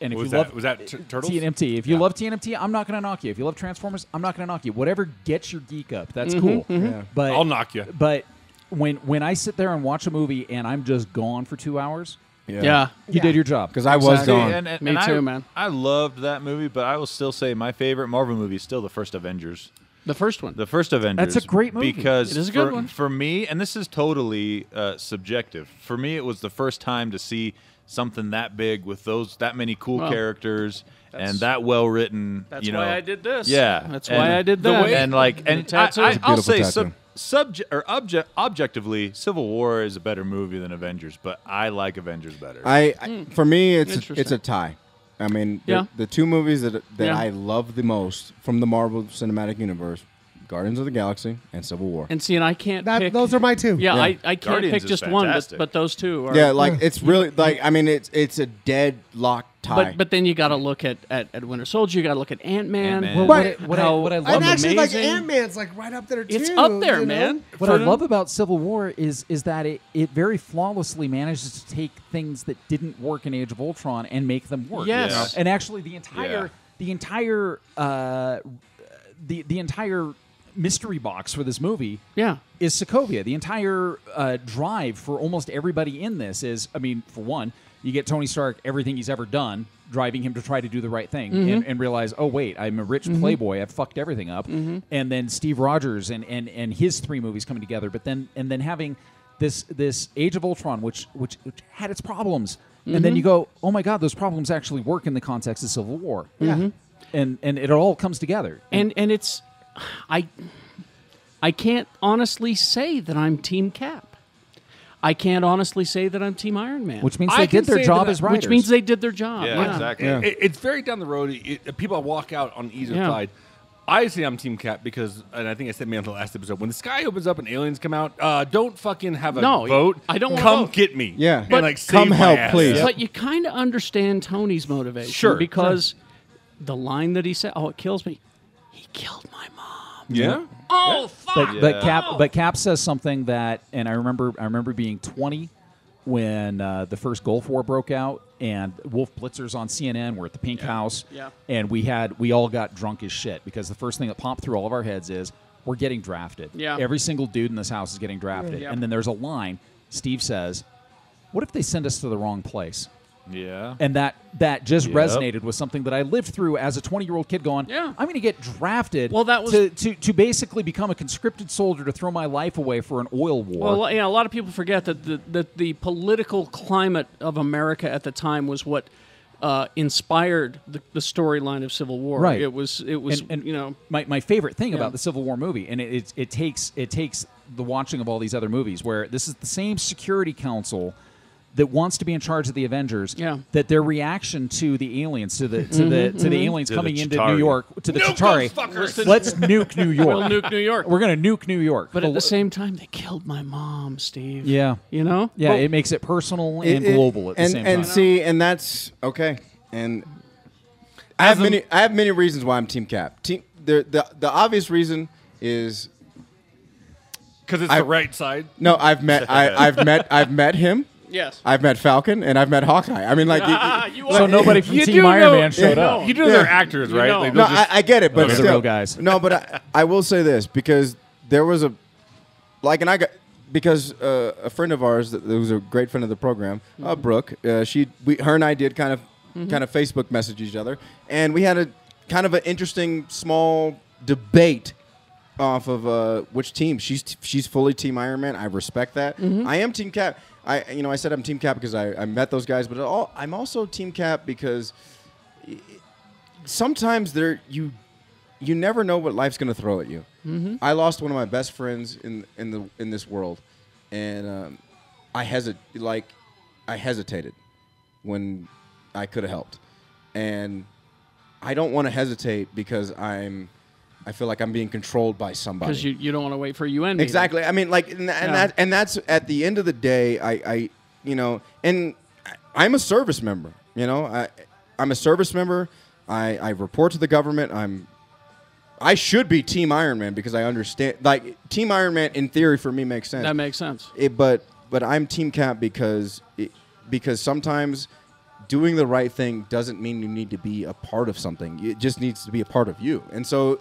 Speaker 6: And if
Speaker 4: was
Speaker 6: you
Speaker 4: that?
Speaker 6: love
Speaker 4: Was that Turtles?
Speaker 6: TNMT, if you love TNMT, I'm not going to knock you. If you love Transformers, I'm not going to knock you. Whatever gets your geek up, that's cool. But
Speaker 4: I'll knock you.
Speaker 6: But when I sit there and watch a movie and I'm just gone for 2 hours,
Speaker 1: Yeah.
Speaker 6: you did your job.
Speaker 5: Because I was
Speaker 1: Exactly.
Speaker 5: gone.
Speaker 1: Me too, man.
Speaker 3: I loved that movie, but I will still say my favorite Marvel movie is still the first Avengers.
Speaker 1: The first one.
Speaker 3: The first Avengers.
Speaker 6: That's a great movie.
Speaker 3: Because
Speaker 1: It is a good
Speaker 3: for,
Speaker 1: one.
Speaker 3: for me, and this is totally subjective, for me it was the first time to see something that big with that many cool
Speaker 1: Well,
Speaker 3: characters and that well written.
Speaker 1: That's
Speaker 3: you know,
Speaker 1: why I did this.
Speaker 3: Yeah,
Speaker 1: That's
Speaker 3: and
Speaker 1: why I did
Speaker 3: the
Speaker 1: that.
Speaker 3: way- and like,
Speaker 1: the
Speaker 3: and
Speaker 1: tattoo.
Speaker 3: I'll say
Speaker 5: tattoo.
Speaker 3: objectively, Civil War is a better movie than Avengers, but I like Avengers better.
Speaker 5: For me, it's
Speaker 1: Interesting.
Speaker 5: a tie. I mean,
Speaker 1: Yeah.
Speaker 5: the two movies that I love the most from the Marvel Cinematic Universe, Guardians of the Galaxy and Civil War.
Speaker 1: And see, and I can't pick.
Speaker 2: Those are my two.
Speaker 1: Yeah,
Speaker 5: Yeah.
Speaker 1: I can't
Speaker 3: Guardians
Speaker 1: pick
Speaker 3: is
Speaker 1: just one,
Speaker 3: fantastic.
Speaker 1: but those two are.
Speaker 5: Yeah, like it's really like I mean it's a deadlock tie.
Speaker 1: But then you got to look at Winter Soldier. You got to look at Ant-Man.
Speaker 3: Ant-Man.
Speaker 6: Well,
Speaker 2: Right.
Speaker 6: what I love
Speaker 2: And actually, like
Speaker 1: amazing.
Speaker 2: Ant-Man's like right up there too.
Speaker 1: It's up there,
Speaker 2: you know?
Speaker 1: man.
Speaker 6: What I love about Civil War is that it very flawlessly manages to take things that didn't work in Age of Ultron and make them work.
Speaker 1: Yes.
Speaker 3: Yeah.
Speaker 6: And actually, the entire mystery box for this movie
Speaker 1: Yeah.
Speaker 6: is Sokovia. The entire drive for almost everybody in this is, I mean, for one, you get Tony Stark, everything he's ever done, driving him to try to do the right thing and realize, oh, wait, I'm a rich playboy. I've fucked everything up. And then Steve Rogers and his 3 movies coming together. But then having this Age of Ultron, which had its problems. And then you go, oh, my God, those problems actually work in the context of Civil War.
Speaker 2: Yeah.
Speaker 6: And it all comes together.
Speaker 1: And it's, I can't honestly say that I'm Team Cap. I can't honestly say that I'm Team Iron Man.
Speaker 6: Which means
Speaker 4: I
Speaker 6: they
Speaker 4: can
Speaker 6: did their
Speaker 4: say
Speaker 6: job
Speaker 4: that-
Speaker 6: as writers.
Speaker 1: Which means they did their job.
Speaker 3: Yeah, exactly.
Speaker 5: Yeah.
Speaker 4: It's very down the road. People walk out on either
Speaker 1: Yeah.
Speaker 4: side. I say I'm Team Cap because, and I think I said me on the last episode, when the sky opens up and aliens come out, don't fucking have a
Speaker 1: No,
Speaker 4: vote.
Speaker 1: I don't wanna
Speaker 4: Come
Speaker 1: vote.
Speaker 4: get me.
Speaker 5: Yeah.
Speaker 4: And,
Speaker 5: But
Speaker 4: like,
Speaker 5: come
Speaker 4: save my
Speaker 5: help,
Speaker 4: ass.
Speaker 5: please.
Speaker 1: But you kind of understand Tony's motivation.
Speaker 4: Sure.
Speaker 1: Because the line that he said, oh, it kills me. He killed my mom.
Speaker 4: Yeah.
Speaker 1: Oh, fuck.
Speaker 6: But Cap says something that, and I remember being 20 when the first Gulf War broke out, and Wolf Blitzer's on CNN. We're at the Pink House,
Speaker 1: Yeah.
Speaker 6: and we all got drunk as shit because the first thing that popped through all of our heads is we're getting drafted.
Speaker 1: Yeah.
Speaker 6: Every single dude in this house is getting drafted,
Speaker 1: Yeah.
Speaker 6: and then there's a line. Steve says, "What if they send us to the wrong place?"
Speaker 3: Yeah.
Speaker 6: And that just
Speaker 3: Yep.
Speaker 6: resonated with something that I lived through as a 20-year-old kid going,
Speaker 1: Yeah.
Speaker 6: I'm going to get drafted
Speaker 1: Well, that was-
Speaker 6: to basically become a conscripted soldier to throw my life away for an oil war.
Speaker 1: Well, yeah, a lot of people forget that the political climate of America at the time was what inspired the storyline of Civil War.
Speaker 6: Right.
Speaker 1: It was
Speaker 6: and
Speaker 1: you know,
Speaker 6: my favorite thing
Speaker 1: Yeah.
Speaker 6: about the Civil War movie, and it takes the watching of all these other movies where this is the same Security Council that wants to be in charge of the Avengers.
Speaker 1: Yeah.
Speaker 6: That their reaction to the aliens, to the aliens
Speaker 3: To the
Speaker 6: coming into
Speaker 3: Chitauri.
Speaker 6: New York, to the
Speaker 4: Nuke
Speaker 6: Chitauri.
Speaker 4: those fuckers.
Speaker 6: Let's nuke New York.
Speaker 1: we'll nuke New York.
Speaker 6: We're gonna nuke New York.
Speaker 1: But at the same time, they killed my mom, Steve.
Speaker 6: yeah.
Speaker 1: You know?
Speaker 6: Yeah,
Speaker 1: But-
Speaker 6: it makes it personal and global at the same time.
Speaker 5: And see, and that's okay. And I have many reasons why I'm Team Cap. The obvious reason is
Speaker 4: Because it's the right side.
Speaker 5: no. I've met him.
Speaker 1: Yes.
Speaker 5: I've met Falcon and I've met Hawkeye. I mean, like,
Speaker 1: You
Speaker 6: So
Speaker 1: are-
Speaker 6: nobody from
Speaker 4: You
Speaker 6: Team
Speaker 4: do
Speaker 6: Iron
Speaker 4: know-
Speaker 6: Man showed
Speaker 1: Yeah.
Speaker 6: up.
Speaker 4: You know they're actors, right?
Speaker 1: know.
Speaker 4: Like,
Speaker 5: no,
Speaker 4: they'll just-
Speaker 5: I get it, but
Speaker 6: They're the
Speaker 5: still,
Speaker 6: real guys.
Speaker 5: No, but I will say this because there was a friend of ours that was a great friend of the program, Brooke. Her and I did kind of Facebook message each other, and we had a kind of an interesting small debate off of which team. She's fully Team Iron Man. I respect that. I am Team Cap. I said I'm Team Cap because I met those guys, but I'm also Team Cap because sometimes you never know what life's going to throw at you. I lost one of my best friends in this world, and I hesitated when I could have helped, and I don't want to hesitate because I feel like I'm being controlled by somebody.
Speaker 1: Because you don't want to wait for a UN meeting.
Speaker 5: Exactly. I mean, like, and that's at the end of the day. And I'm a service member. You know, I'm a service member. I report to the government. I should be Team Iron Man because I understand. Like, Team Iron Man, in theory, for me makes sense.
Speaker 1: That makes sense.
Speaker 5: But I'm Team Cap because sometimes doing the right thing doesn't mean you need to be a part of something. It just needs to be a part of you. And so,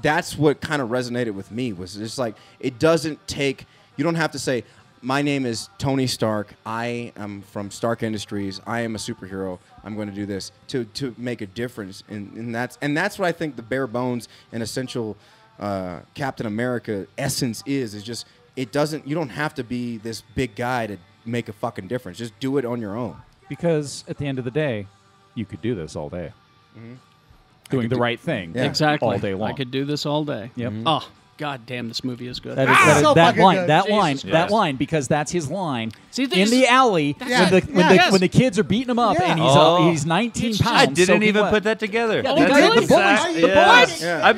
Speaker 5: that's what kind of resonated with me, was just like, it doesn't take, you don't have to say, my name is Tony Stark. I am from Stark Industries. I am a superhero. I'm going to do this to make a difference. And that's what I think the bare bones and essential Captain America essence is just, you don't have to be this big guy to make a fucking difference. Just do it on your own.
Speaker 6: Because at the end of the day, you could do this all day. Doing the right thing
Speaker 5: Yeah.
Speaker 1: Exactly.
Speaker 6: all day long.
Speaker 1: I could do this all day.
Speaker 6: Yep.
Speaker 1: Oh, God damn, this movie is good.
Speaker 6: That is
Speaker 2: so
Speaker 6: that
Speaker 2: fucking
Speaker 6: line,
Speaker 2: good.
Speaker 6: that
Speaker 1: Jesus
Speaker 6: line,
Speaker 1: Christ.
Speaker 6: that line, because that's his line
Speaker 1: See,
Speaker 6: in
Speaker 1: there's-
Speaker 6: the alley
Speaker 2: Yeah.
Speaker 6: when the kids are beating him up,
Speaker 2: Yeah.
Speaker 6: and he's 19
Speaker 1: It's
Speaker 6: pounds.
Speaker 3: I didn't
Speaker 6: soaking
Speaker 3: even
Speaker 6: wet.
Speaker 3: put that together.
Speaker 6: Yeah,
Speaker 3: That's
Speaker 6: because the
Speaker 3: exact-
Speaker 6: bullies- the
Speaker 3: yeah.
Speaker 6: bullies-
Speaker 5: Yeah.
Speaker 3: It's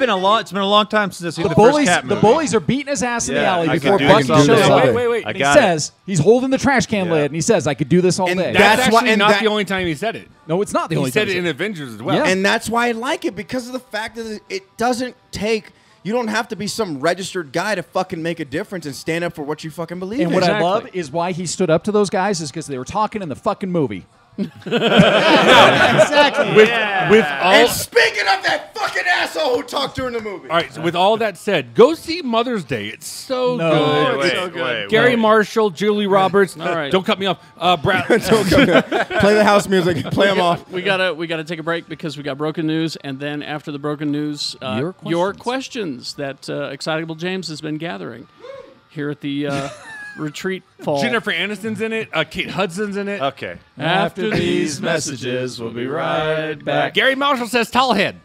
Speaker 3: been a long time since I've seen
Speaker 6: The
Speaker 3: the first
Speaker 6: bullies,
Speaker 3: Cat
Speaker 6: the
Speaker 3: movie.
Speaker 6: bullies are beating his ass in the
Speaker 3: Yeah,
Speaker 6: alley
Speaker 3: I
Speaker 6: before
Speaker 3: could do
Speaker 6: Bucky
Speaker 3: this all
Speaker 6: shows
Speaker 3: day.
Speaker 6: up.
Speaker 4: Wait.
Speaker 3: I
Speaker 6: He
Speaker 3: got it.
Speaker 6: says he's holding the trash can
Speaker 3: Yeah.
Speaker 6: lid, and he says, "I could do this all
Speaker 5: And
Speaker 6: day."
Speaker 4: That's
Speaker 5: That's why-
Speaker 4: actually
Speaker 5: and
Speaker 4: not
Speaker 5: that-
Speaker 4: the only time he said it.
Speaker 6: No, it's not the
Speaker 4: He
Speaker 6: only
Speaker 4: said
Speaker 6: time.
Speaker 4: it in Avengers as well.
Speaker 6: Yeah.
Speaker 5: And that's why I like it, because of the fact that it doesn't take. You don't have to be some registered guy to fucking make a difference and stand up for what you fucking believe
Speaker 6: And
Speaker 5: in.
Speaker 6: what I
Speaker 1: Exactly.
Speaker 6: love is why he stood up to those guys is because they were talking in the fucking movie.
Speaker 2: Exactly.
Speaker 4: With all,
Speaker 5: And speaking of that fucking asshole who talked during the movie.
Speaker 4: all right. So with all that said, go see Mother's Day. It's so
Speaker 6: No.
Speaker 4: good.
Speaker 3: Wait,
Speaker 4: It's
Speaker 3: wait, wait,
Speaker 4: Gary
Speaker 3: wait.
Speaker 4: Marshall, Julie Roberts.
Speaker 1: All right.
Speaker 4: Don't cut me off. Brad.
Speaker 5: Play the house music. Play them off.
Speaker 1: We gotta take a break because we got broken news, and then after the broken news, your questions that Excitable James has been gathering here at the retreat fall.
Speaker 4: Jennifer Aniston's in it. Kate Hudson's in it.
Speaker 3: Okay.
Speaker 1: After these messages, we'll be right back.
Speaker 4: Gary Marshall says tall head.